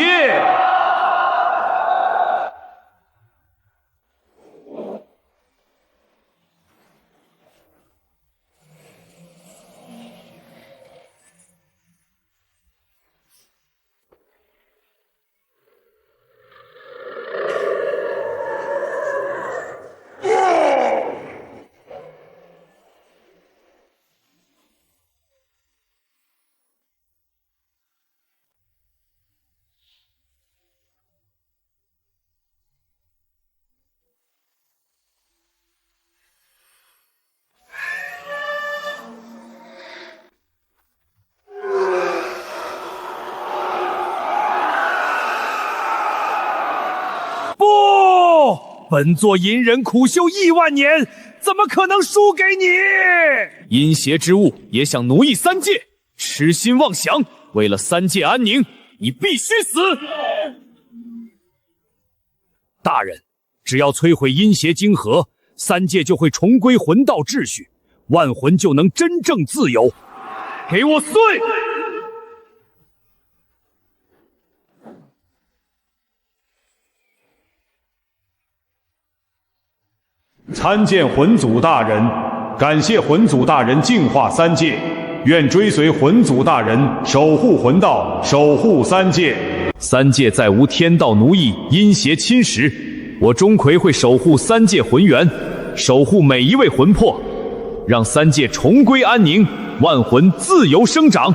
本座隐忍苦修亿万年，怎么可能输给你？阴邪之物也想奴役三界，痴心妄想！为了三界安宁，你必须死！大人，只要摧毁阴邪晶核，三界就会重归魂道秩序，万魂就能真正自由。给我碎！参见魂祖大人，感谢魂祖大人净化三界，愿追随魂祖大人守护魂道，守护三界。三界再无天道奴役、阴邪侵蚀，我钟馗会守护三界魂元，守护每一位魂魄，让三界重归安宁，万魂自由生长。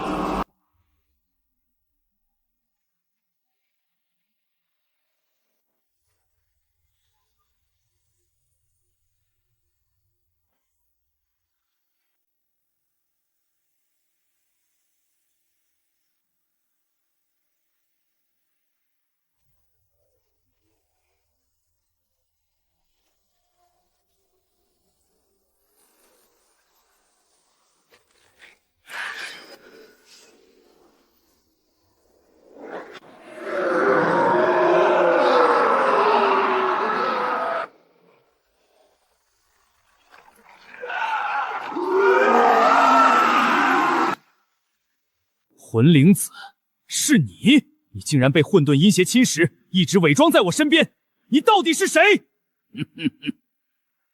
魂灵子，是你！你竟然被混沌阴邪侵蚀，一直伪装在我身边，你到底是谁？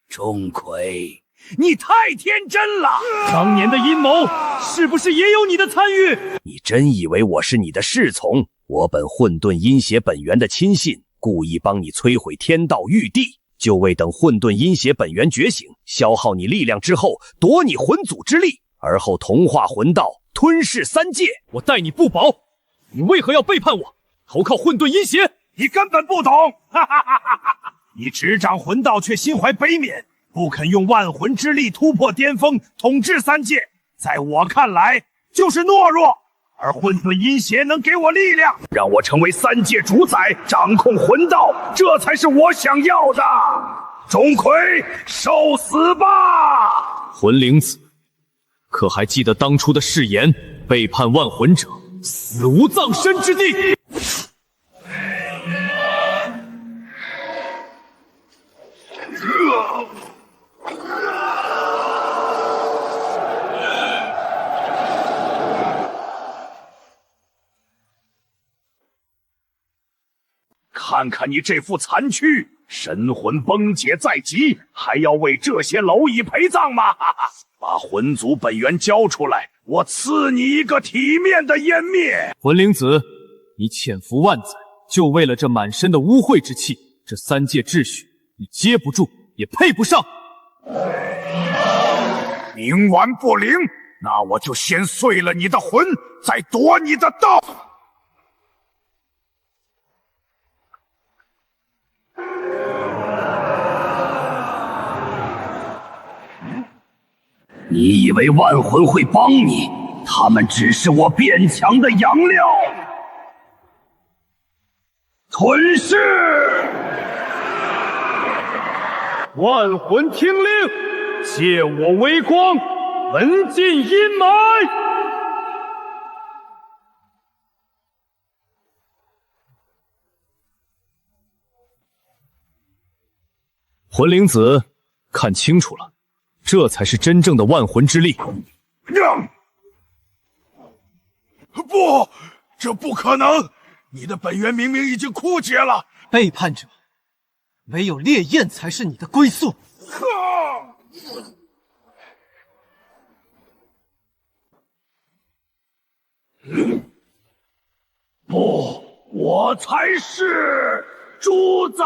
钟馗，你太天真了！当年的阴谋，是不是也有你的参与？你真以为我是你的侍从？我本混沌阴邪本源的亲信，故意帮你摧毁天道玉帝，就为等混沌阴邪本源觉醒，消耗你力量之后，夺你魂祖之力，而后同化魂道，吞噬三界。我待你不薄，你为何要背叛我，投靠混沌阴邪？你根本不懂！哈哈哈哈哈！你执掌魂道，却心怀悲悯，不肯用万魂之力突破巅峰，统治三界。在我看来，就是懦弱。而混沌阴邪能给我力量，让我成为三界主宰，掌控魂道，这才是我想要的。钟馗，受死吧！魂灵子，可还记得当初的誓言？背叛万魂者，死无葬身之地。看看你这副残躯，神魂崩解在即，还要为这些蝼蚁陪葬吗？哈哈！把魂族本源交出来，我赐你一个体面的湮灭！魂灵子，你潜伏万载，就为了这满身的污秽之气，这三界秩序你接不住，也配不上。冥顽不灵，那我就先碎了你的魂，再夺你的道。你以为万魂会帮你？他们只是我变强的养料。吞噬！万魂听令，借我微光，闻尽阴霾。魂灵子，看清楚了。这才是真正的万魂之力。不，这不可能！你的本源明明已经枯竭了。背叛者，唯有烈焰才是你的归宿。不，我才是主宰！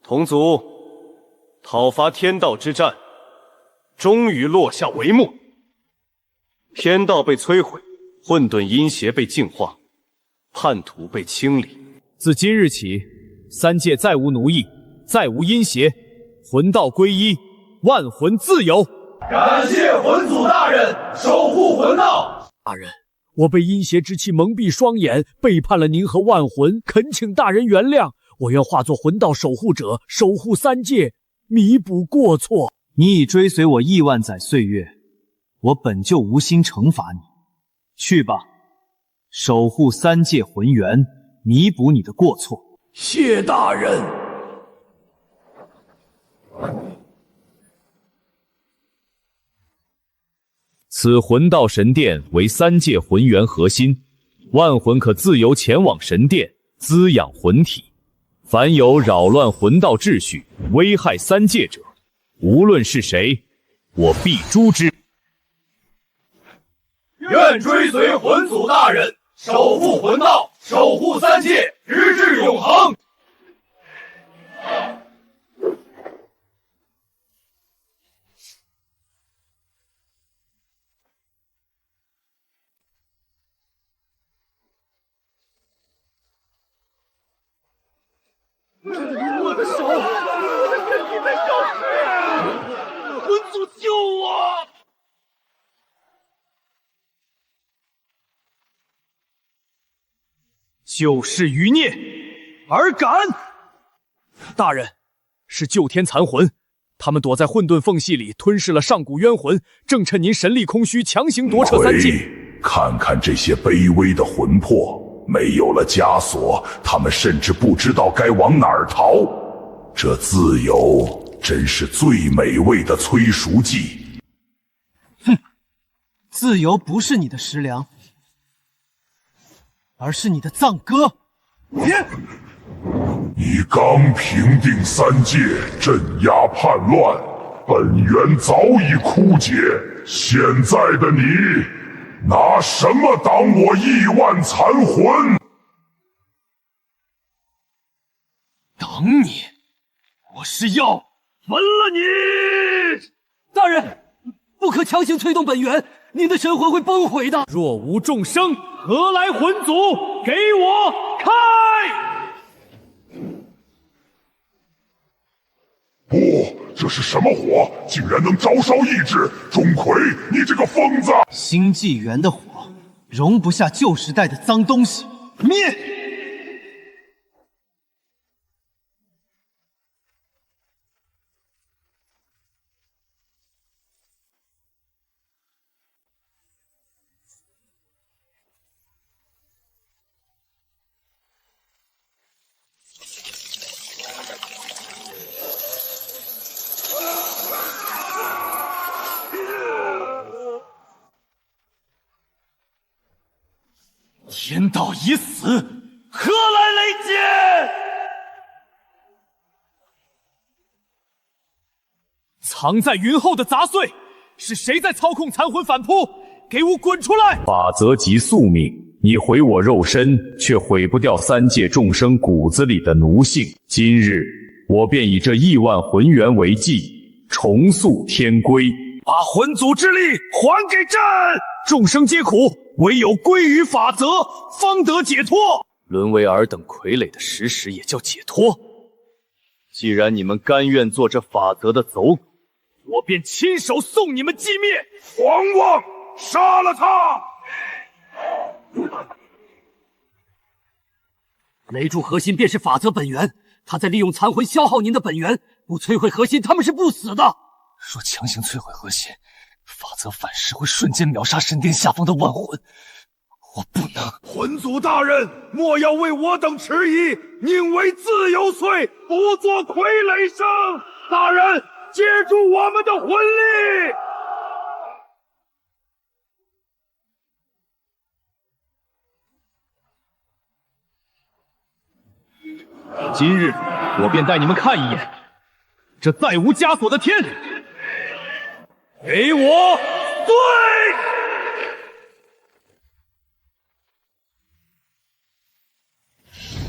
同族讨伐天道之战终于落下帷幕，天道被摧毁，混沌阴邪被净化，叛徒被清理。自今日起，三界再无奴役，再无阴邪，魂道归一，万魂自由。感谢魂祖大人守护魂道。大人，我被阴邪之气蒙蔽双眼，背叛了您和万魂，恳请大人原谅。我愿化作魂道守护者，守护三界，弥补过错。你已追随我亿万载岁月，我本就无心惩罚你。去吧，守护三界魂元，弥补你的过错。谢大人。此魂道神殿为三界魂元核心，万魂可自由前往神殿滋养魂体。凡有扰乱魂道秩序、危害三界者，无论是谁，我必诛之。愿追随魂祖大人，守护魂道，守护三界，直至永恒。我的手，我的身体在消失！魂祖救我！救世余孽，尔敢！大人，是救天残魂，他们躲在混沌缝隙里吞噬了上古冤魂，正趁您神力空虚，强行夺撤三界。看看这些卑微的魂魄。没有了枷锁，他们甚至不知道该往哪儿逃。这自由真是最美味的催熟剂。哼，自由不是你的食粮，而是你的葬歌。你刚平定三界，镇压叛乱，本源早已枯竭。现在的你，拿什么挡我亿万残魂？挡你？我是要焚了你！大人，不可强行催动本源，您的神魂会崩毁的。若无众生，何来魂祖？给我开！不，这是什么火？竟然能招烧意志！钟馗，你这个疯子！星纪元的火，容不下旧时代的脏东西，灭！天道已死，何来雷劫？藏在云后的杂碎，是谁在操控残魂反扑？给我滚出来！法则即宿命，你毁我肉身，却毁不掉三界众生骨子里的奴性。今日我便以这亿万魂元为祭，重塑天规，把魂祖之力还给朕！众生皆苦，唯有归于法则，方得解脱。沦为尔等傀儡的事实也叫解脱？既然你们甘愿做这法则的走狗，我便亲手送你们寂灭！狂妄！杀了他！雷柱核心便是法则本源，他在利用残魂消耗您的本源，不摧毁核心，他们是不死的。若强行摧毁核心，法则反噬会瞬间秒杀神殿下方的万魂，我不能。魂祖大人，莫要为我等迟疑，宁为自由岁，不做傀儡生。大人，借助我们的魂力！今日我便带你们看一眼这再无枷锁的天！给我对！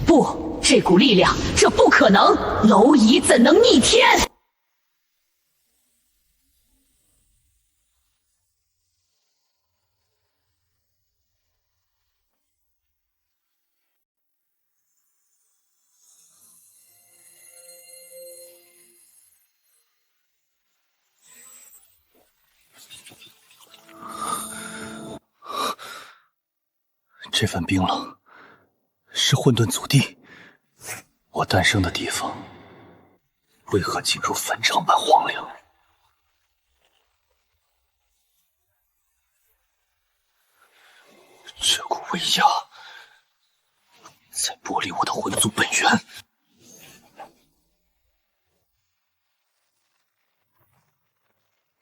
不，这股力量，这不可能！蝼蚁怎能逆天？这份冰冷是混沌祖地，我诞生的地方，为何竟如坟场般荒凉？这股威压在剥离我的魂族本源。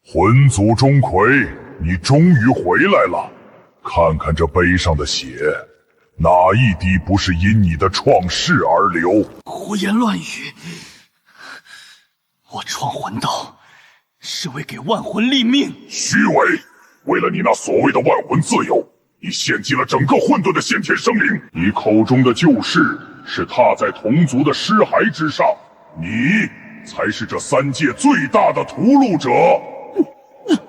魂族钟馗，你终于回来了。看看这杯上的血，哪一滴不是因你的创世而流？胡言乱语！我创魂道是为给万魂立命。虚伪！为了你那所谓的万魂自由，你献祭了整个混沌的先天生灵。你口中的救世是踏在同族的尸骸之上，你才是这三界最大的屠戮者。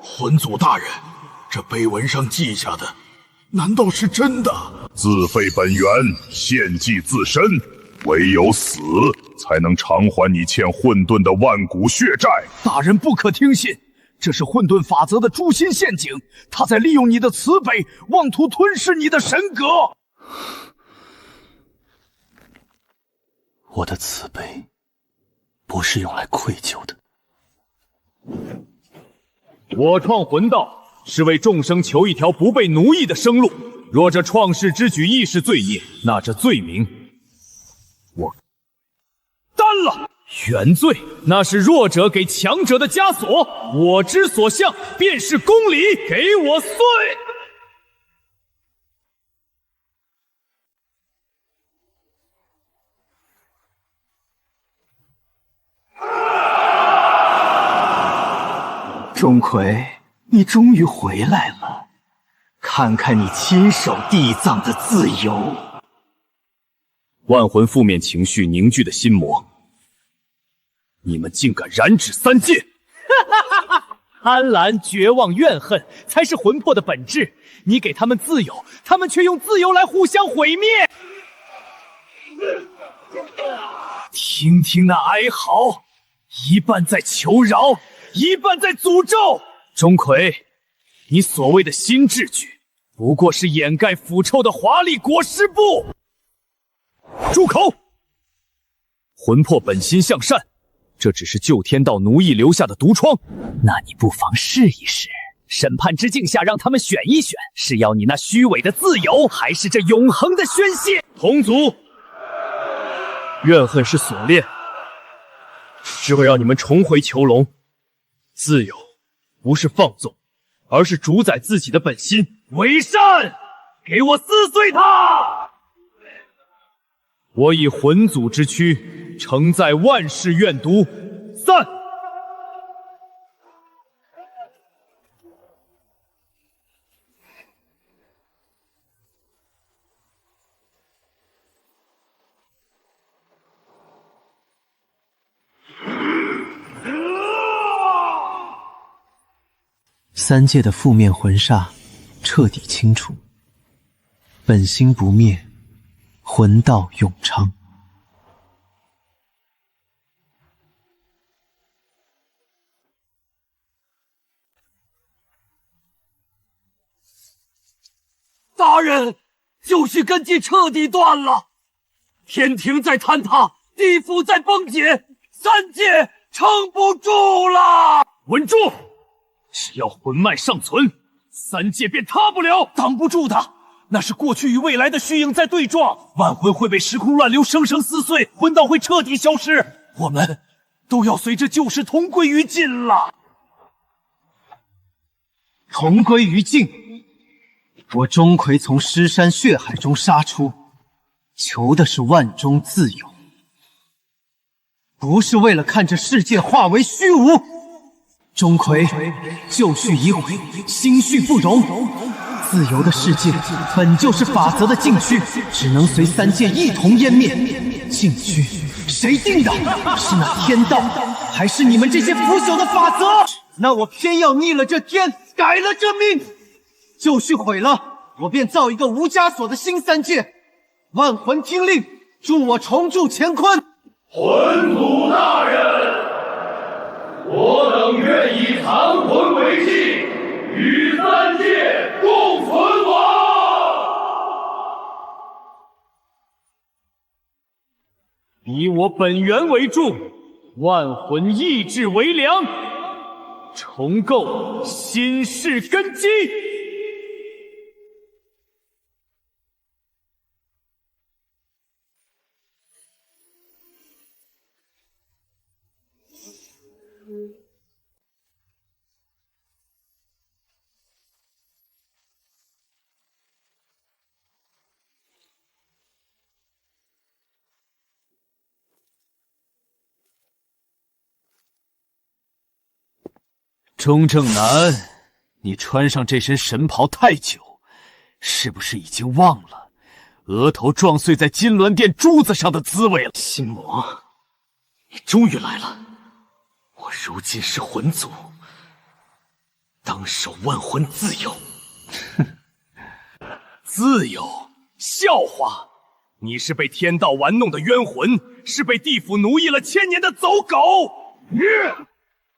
魂祖大人，这碑文上记下的难道是真的？自废本源，献祭自身，唯有死才能偿还你欠混沌的万古血债。大人不可听信，这是混沌法则的诛心陷阱，他在利用你的慈悲，妄图吞噬你的神格。我的慈悲不是用来愧疚的。我创魂道是为众生求一条不被奴役的生路。若这创世之举亦是罪孽，那这罪名我担了。原罪那是弱者给强者的枷锁，我之所向便是公理，给我碎！钟馗，你终于回来了，看看你亲手缔造的自由。万魂负面情绪凝聚的心魔，你们竟敢染指三界！贪婪、绝望、怨恨才是魂魄的本质。你给他们自由，他们却用自由来互相毁灭。听听那哀嚎，一半在求饶，一半在诅咒。钟馗，你所谓的新秩序，不过是掩盖腐臭的华丽裹尸布。住口！魂魄本心向善，这只是旧天道奴役留下的毒疮。那你不妨试一试，审判之镜下让他们选一选，是要你那虚伪的自由，还是这永恒的宣泄？同族，怨恨是锁链，只会让你们重回囚笼。自由不是放纵，而是主宰自己的本心。伪善，给我撕碎他！我以魂祖之躯，承载万世怨毒。散！三界的负面魂煞彻底清除，本心不灭，魂道永昌。大人，就绪根基彻底断了，天庭在坍塌，地府在崩解，三界撑不住了！稳住！只要魂脉尚存，三界便塌不了。挡不住的，那是过去与未来的虚影在对撞，万魂会被时空乱流生生撕碎，魂道会彻底消失，我们都要随着旧时同归于尽了。同归于尽？我钟馗从尸山血海中杀出，求的是万中自有，不是为了看这世界化为虚无。钟馗，旧绪已毁，新绪不容。自由的世界本就是法则的禁区，只能随三界一同湮灭。禁区谁定的？是那天道，还是你们这些腐朽的法则？那我偏要逆了这天，改了这命。旧绪毁了，我便造一个无枷锁的新三界。万魂听令，助我重铸乾坤。魂祖大人，我等愿以残魂为祭，与三界共存亡。以我本源为柱，万魂意志为梁，重构新世根基。钟正南，你穿上这身神袍太久，是不是已经忘了额头撞碎在金銮殿珠子上的滋味了？心魔，你终于来了！我如今是魂祖，当守万魂自由。自由？笑话！你是被天道玩弄的冤魂，是被地府奴役了1000年的走狗！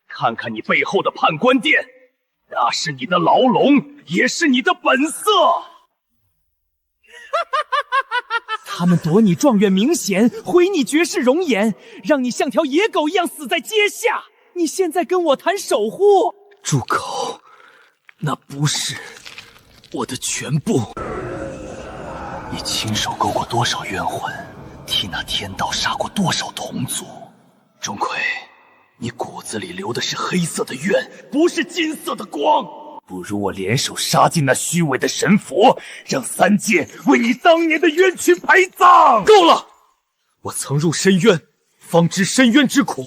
看看你背后的判官殿，那是你的牢笼，也是你的本色。他们夺你状元名衔，毁你绝世容颜，让你像条野狗一样死在阶下。你现在跟我谈守护？住口！那不是我的全部。你亲手勾过多少冤魂，替那天道杀过多少同族？钟馗，你骨子里流的是黑色的怨，不是金色的光。不如我联手杀尽那虚伪的神佛，让三界为你当年的冤屈陪葬。够了！我曾入深渊，方知深渊之苦；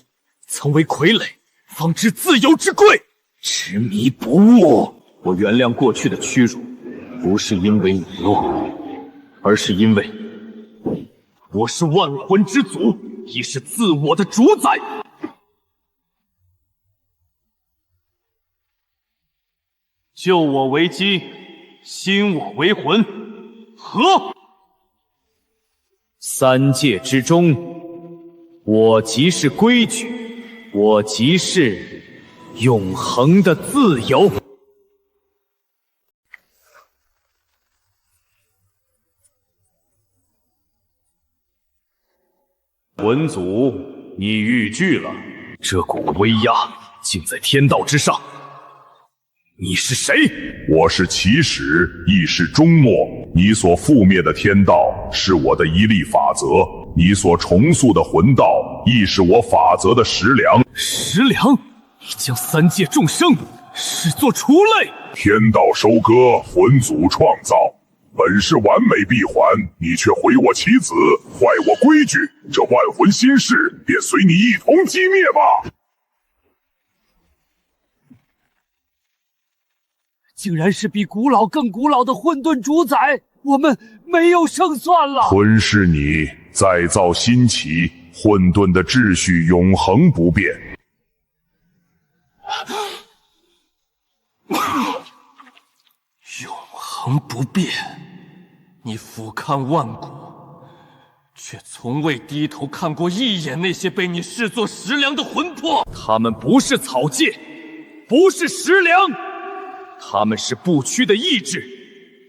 曾为傀儡，方知自由之贵。执迷不悟。我原谅过去的屈辱，不是因为你弱，而是因为我是万魂之祖，亦是自我的主宰。救我为基，兴我为魂，和！三界之中，我即是规矩，我即是永恒的自由。魂族，你逾矩了。这股威压竟在天道之上。你是谁？我是起始，亦是终末。你所覆灭的天道是我的一粒法则，你所重塑的魂道亦是我法则的食粮。食粮？你将三界众生视作畜类？天道收割，魂祖创造，本是完美闭环，你却毁我棋子，坏我规矩，这万魂心事便随你一同击灭吧。竟然是比古老更古老的混沌主宰，我们没有胜算了。吞噬你，再造新奇，混沌的秩序永恒不变。永恒不变，你俯瞰万古，却从未低头看过一眼那些被你视作食粮的魂魄。他们不是草芥，不是食粮。他们是不屈的意志，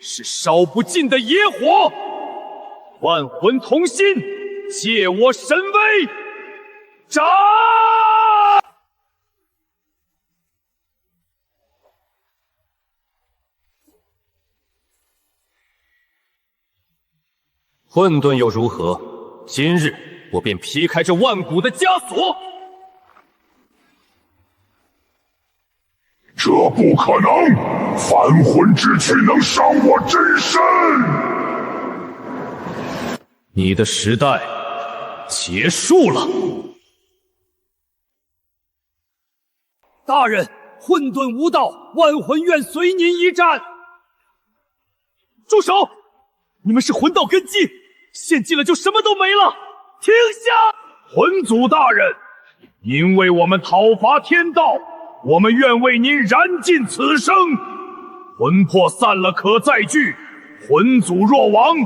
是烧不尽的野火。万魂同心，借我神威，斩！混沌又如何？今日我便劈开这万古的枷锁。这不可能！凡魂之躯能伤我真身。你的时代结束了。大人，混沌无道，万魂愿随您一战。住手！你们是魂道根基，献祭了就什么都没了。停下！魂祖大人，您为我们讨伐天道，我们愿为您燃尽此生。魂魄散了可再聚，魂祖若亡，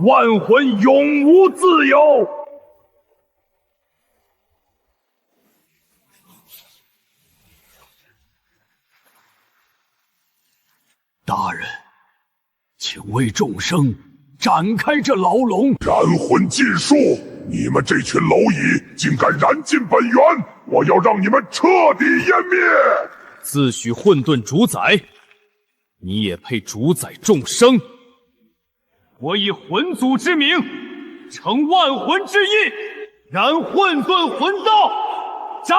万魂永无自由。大人，请为众生展开这牢笼。燃魂尽数！你们这群蝼蚁竟敢燃尽本源，我要让你们彻底湮灭！自诩混沌主宰，你也配主宰众生？我以魂祖之名，承万魂之意，燃混沌魂道，斩！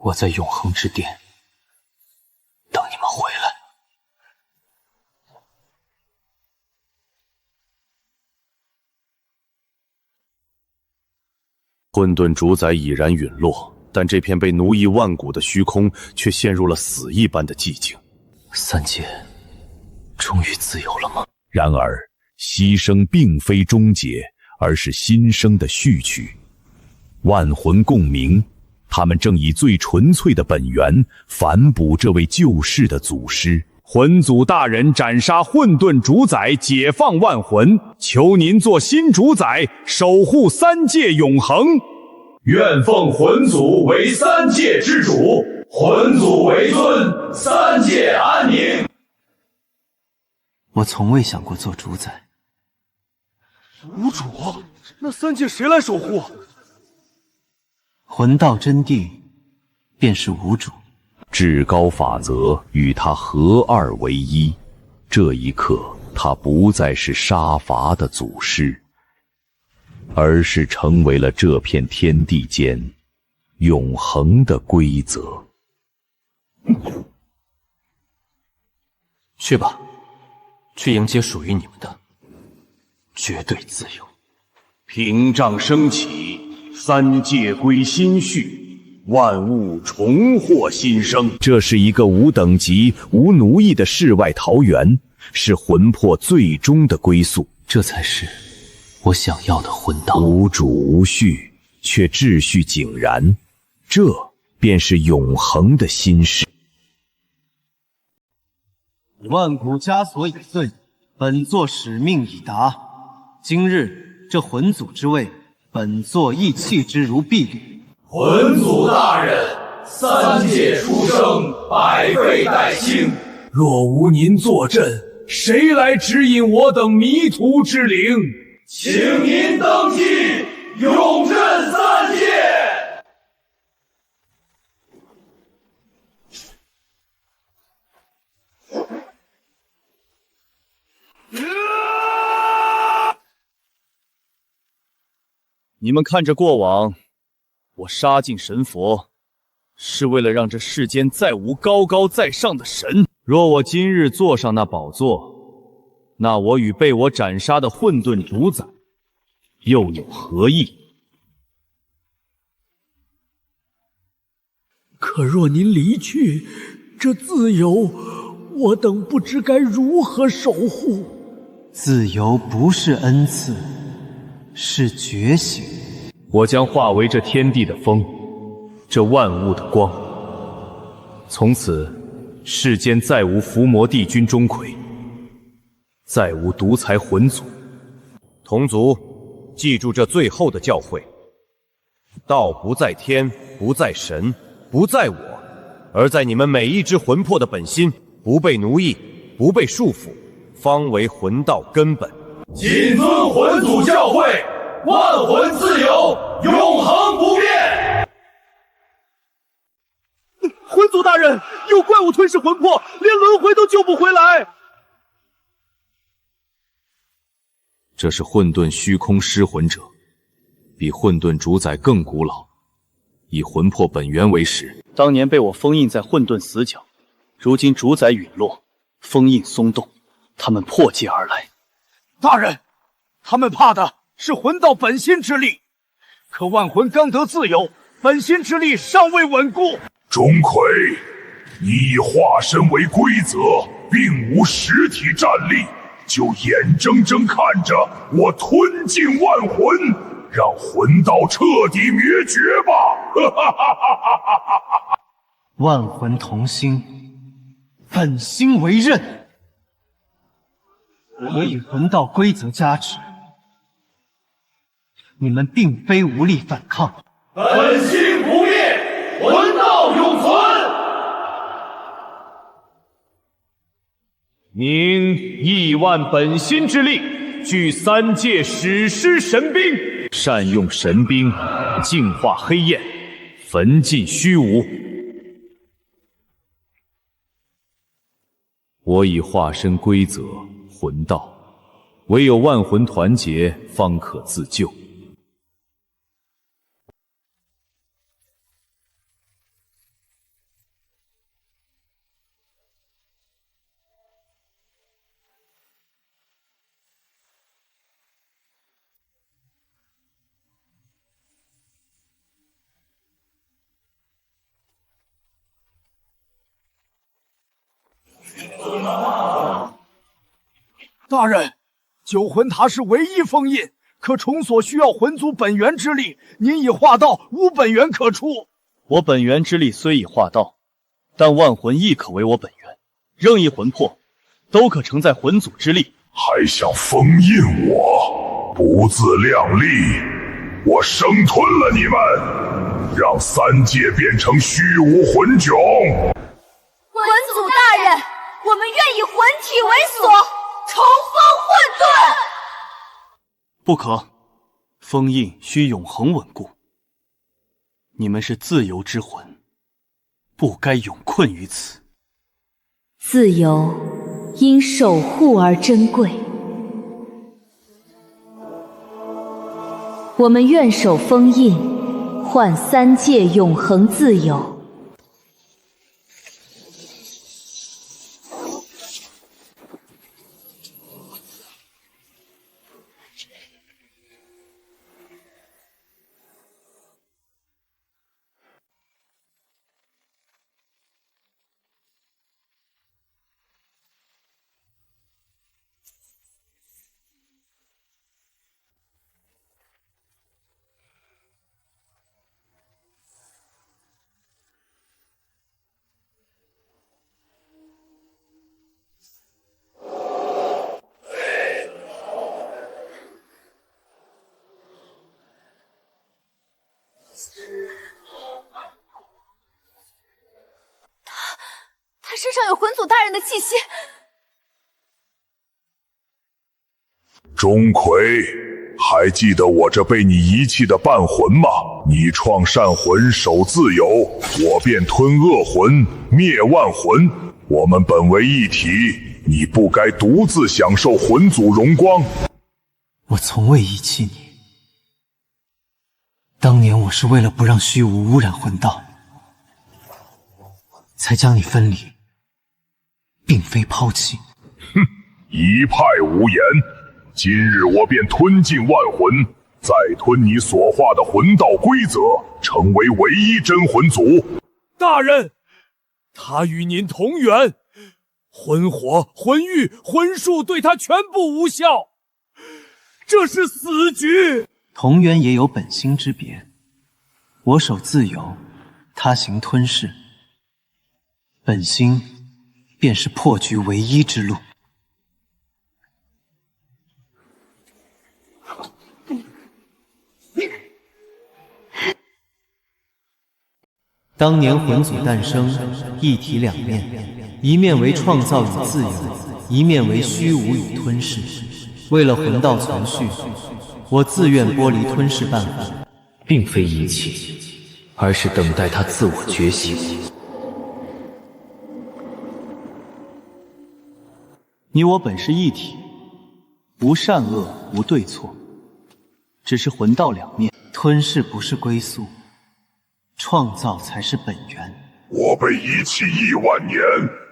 我在永恒之巅等你们回来。混沌主宰已然陨落，但这片被奴役万古的虚空却陷入了死一般的寂静。三界终于自由了吗？然而，牺牲并非终结，而是新生的序曲。万魂共鸣，他们正以最纯粹的本源反哺这位救世的祖师。魂祖大人斩杀混沌主宰，解放万魂，求您做新主宰，守护三界永恒。愿奉魂祖为三界之主，魂祖为尊，三界安宁。我从未想过做主宰。无主，那三界谁来守护？魂道真谛，便是无主。至高法则与他合二为一，这一刻，他不再是杀伐的祖师，而是成为了这片天地间永恒的规则。去吧，去迎接属于你们的绝对自由。屏障升起，三界归心绪。万物重获新生。这是一个无等级、无奴役的世外桃源，是魂魄最终的归宿。这才是我想要的魂道。无主无序，却秩序井然，这便是永恒的心事。万古枷锁已碎，本座使命已达。今日这魂祖之位，本座亦弃之如敝履。魂祖大人，三界出生，百废待兴。若无您坐镇，谁来指引我等迷途之灵？请您登基，永镇三界。你们看着过往，我杀尽神佛，是为了让这世间再无高高在上的神。若我今日坐上那宝座，那我与被我斩杀的混沌主宰又有何异？可若您离去，这自由，我等不知该如何守护。自由不是恩赐，是觉醒。我将化为这天地的风，这万物的光。从此，世间再无伏魔帝君钟馗，再无独裁魂祖。同族，记住这最后的教诲：道不在天，不在神，不在我，而在你们每一只魂魄的本心，不被奴役，不被束缚，方为魂道根本。谨遵魂祖教诲，万魂自由，永恒不变。魂祖大人，有怪物吞噬魂魄，连轮回都救不回来。这是混沌虚空失魂者，比混沌主宰更古老，以魂魄本源为始。当年被我封印在混沌死角，如今主宰陨落，封印松动，他们破界而来。大人，他们怕的是魂道本心之力，可万魂刚得自由，本心之力尚未稳固。钟馗，你以化身为规则，并无实体战力，就眼睁睁看着我吞尽万魂，让魂道彻底灭绝吧！万魂同心，本心为刃。我以魂道规则加持，你们并非无力反抗。本心不灭，魂道永存。您亿万本心之力，聚三界史诗神兵，善用神兵，净化黑焰，焚尽虚无。我已化身规则魂道，唯有万魂团结，方可自救。大人，九魂塔是唯一封印，可重锁需要魂族本源之力，您已化道，无本源可出。我本源之力虽已化道，但万魂亦可为我本源，任意魂魄都可承载魂祖之力。还想封印我，不自量力！我生吞了你们，让三界变成虚无魂囧！魂祖大人，我们愿以魂体为锁，重封混沌。不可，封印需永恒稳固。你们是自由之魂，不该永困于此。自由因守护而珍贵，我们愿守封印，换三界永恒自由。身上有魂祖大人的气息。钟馗，还记得我这被你遗弃的半魂吗？你创善魂，守自由，我便吞恶魂，灭万魂。我们本为一体，你不该独自享受魂祖荣光。我从未遗弃你。当年我是为了不让虚无污染魂道，才将你分离，并非抛弃。哼，一派无言。今日我便吞尽万魂，再吞你所画的魂道规则，成为唯一真魂祖。大人，他与您同源，魂火、魂玉、魂术对他全部无效，这是死局。同源也有本心之别，我守自由，他行吞噬，本心便是破局唯一之路。当年魂祖诞生，一体两面，一面为创造与自由，一面为虚无与吞噬。为了魂道存续，我自愿剥离吞噬半魂，并非遗弃，而是等待他自我觉醒。你我本是一体，无善恶，无对错，只是魂道两面。吞噬不是归宿，创造才是本源。我被遗弃1万年，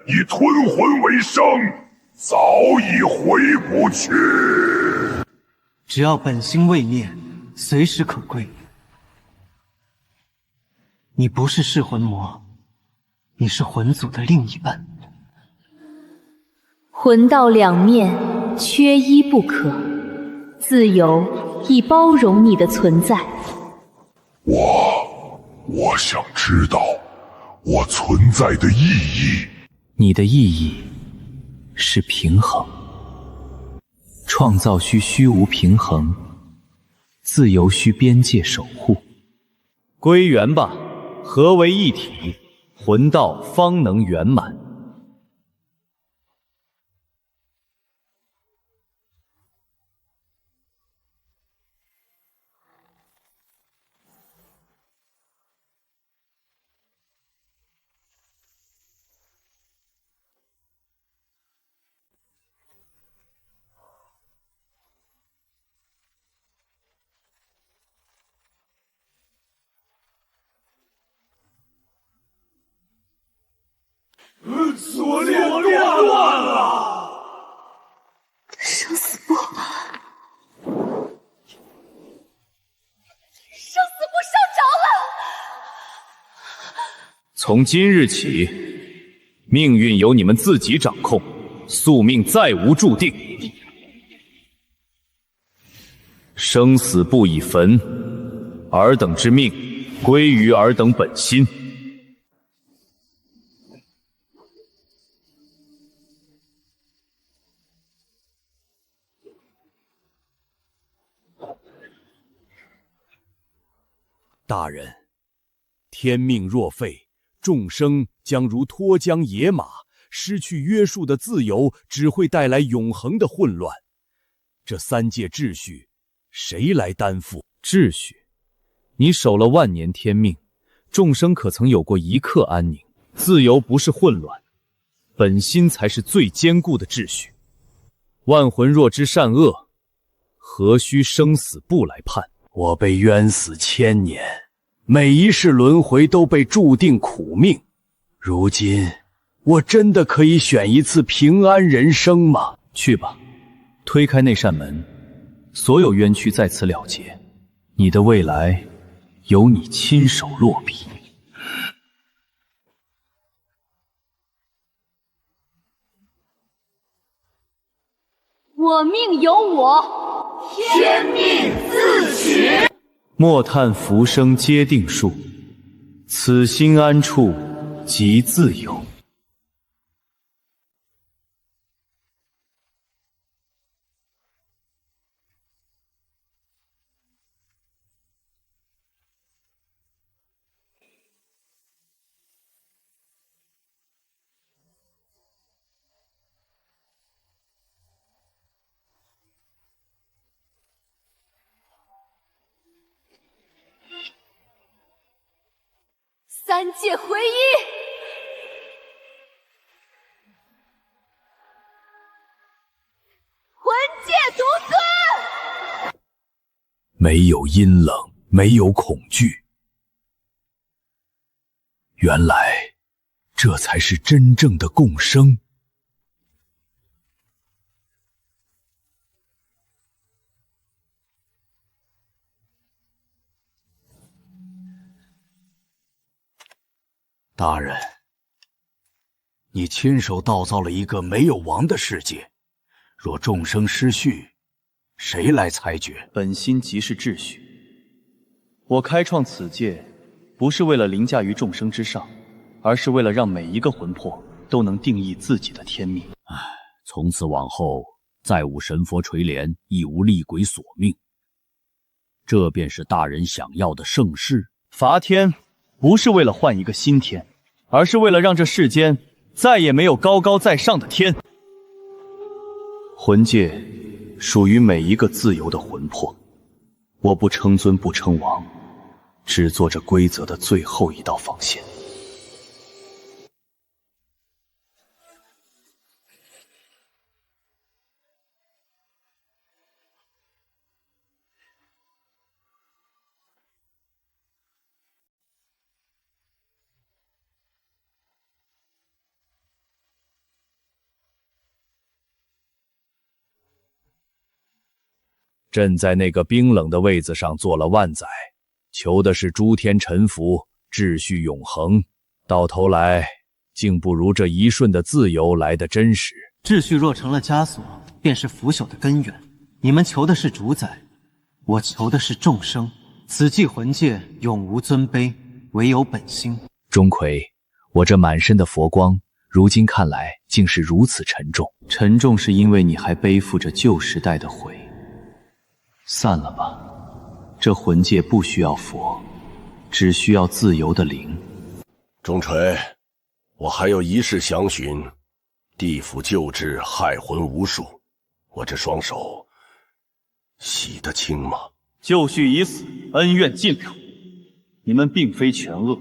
以吞魂为生，早已回不去。只要本心未灭，随时可归。你不是噬魂魔，你是魂祖的另一半。魂道两面，缺一不可。自由亦包容你的存在。我想知道我存在的意义。你的意义是平衡，创造需虚无平衡，自由需边界守护。归元吧，合为一体，魂道方能圆满。锁链断了！生死簿，上着了！从今日起，命运由你们自己掌控，宿命再无注定。生死不以焚，尔等之命归于尔等本心。大人，天命若废，众生将如脱缰野马，失去约束的自由，只会带来永恒的混乱。这三界秩序，谁来担负？秩序？你守了万年天命，众生可曾有过一刻安宁？自由不是混乱，本心才是最坚固的秩序。万魂若知善恶，何须生死簿来判？我被冤死1000年，每一世轮回都被注定苦命。如今，我真的可以选一次平安人生吗？去吧，推开那扇门，所有冤屈在此了结。你的未来，由你亲手落笔。我命由我，天命自取。莫叹浮生皆定数，此心安处即自由。三界合一。魂界独尊。没有阴冷，没有恐惧。原来，这才是真正的共生。大人，你亲手造造了一个没有王的世界，若众生失序，谁来裁决？本心即是秩序。我开创此界，不是为了凌驾于众生之上，而是为了让每一个魂魄都能定义自己的天命。从此往后，再无神佛垂怜，亦无厉鬼索命。这便是大人想要的盛世。伐天不是为了换一个新天，而是为了让这世间再也没有高高在上的天。魂界属于每一个自由的魂魄，我不称尊不称王，只做这规则的最后一道防线。朕在那个冰冷的位子上坐了万载，求的是诸天臣服，秩序永恒，到头来竟不如这一瞬的自由来得真实。秩序若成了枷锁，便是腐朽的根源。你们求的是主宰，我求的是众生。此际魂界永无尊卑，唯有本心。钟馗，我这满身的佛光，如今看来竟是如此沉重。沉重是因为你还背负着旧时代的悔。散了吧，这魂界不需要佛，只需要自由的灵。钟馗，我还有一事详询。地府旧制害魂无数，我这双手洗得清吗？旧绪已死，恩怨尽了。你们并非全恶，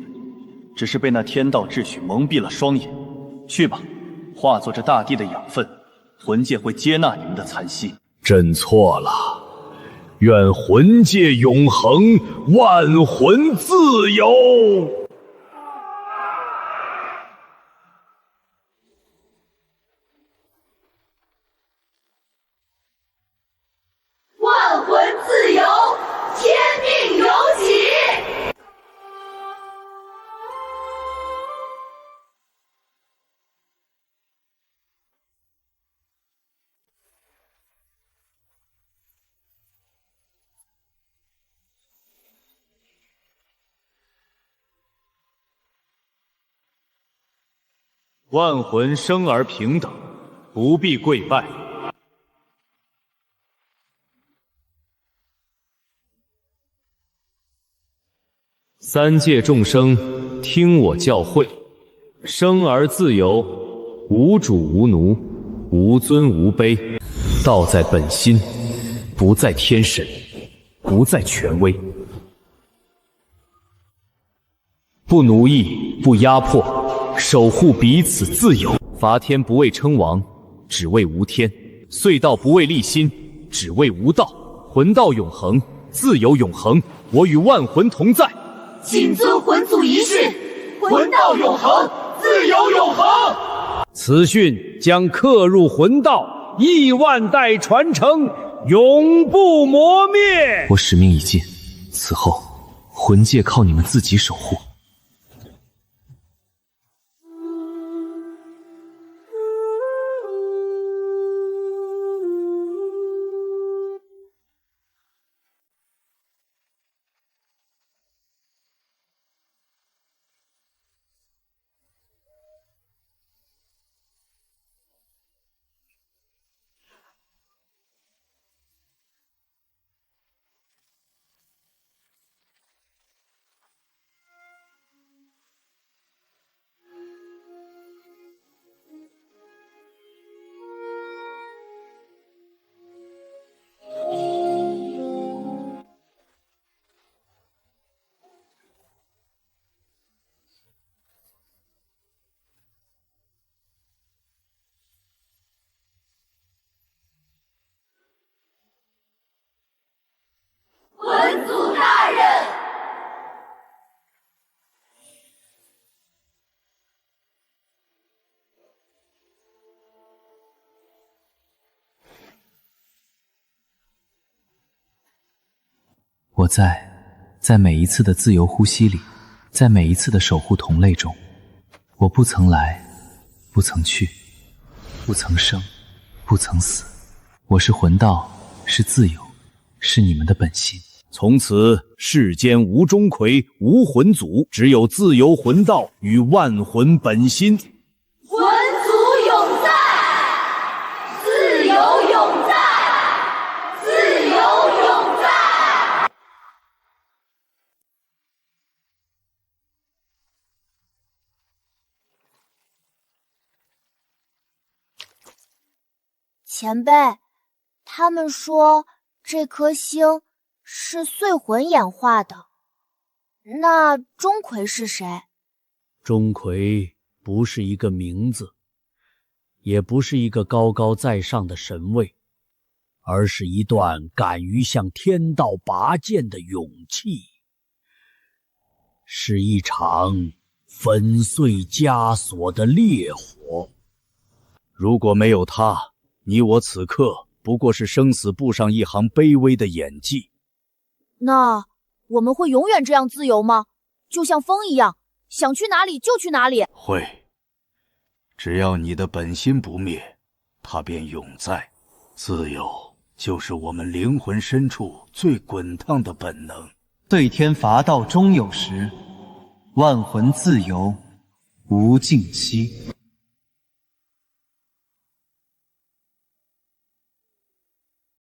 只是被那天道秩序蒙蔽了双眼。去吧，化作这大地的养分，魂界会接纳你们的残息。朕错了。愿魂界永恒，万魂自由。万魂自由，天命由己。万魂生而平等，不必跪拜。三界众生，听我教诲：生而自由，无主无奴，无尊无卑。道在本心，不在天神，不在权威。不奴役，不压迫，守护彼此自由。伐天不为称王，只为无天；隧道不为立心，只为无道。魂道永恒，自由永恒，我与万魂同在。谨遵魂祖遗训，魂道永恒，自由永恒。此训将刻入魂道，亿万代传承，永不磨灭。我使命已尽，此后魂界靠你们自己守护。我在每一次的自由呼吸里，在每一次的守护同类中，我不曾来，不曾去，不曾生，不曾死。我是魂道，是自由，是你们的本心。从此世间无钟馗，无魂祖，只有自由魂道与万魂本心。魂祖永在，自由永在，自由永在。前辈，他们说这颗星是碎魂演化的，那钟馗是谁？钟馗不是一个名字，也不是一个高高在上的神位，而是一段敢于向天道拔剑的勇气，是一场粉碎枷锁的烈火。如果没有他，你我此刻不过是生死簿上一行卑微的演技。那我们会永远这样自由吗？就像风一样，想去哪里就去哪里？会，只要你的本心不灭，它便永在。自由就是我们灵魂深处最滚烫的本能。对天伐道终有时，万魂自由无尽期。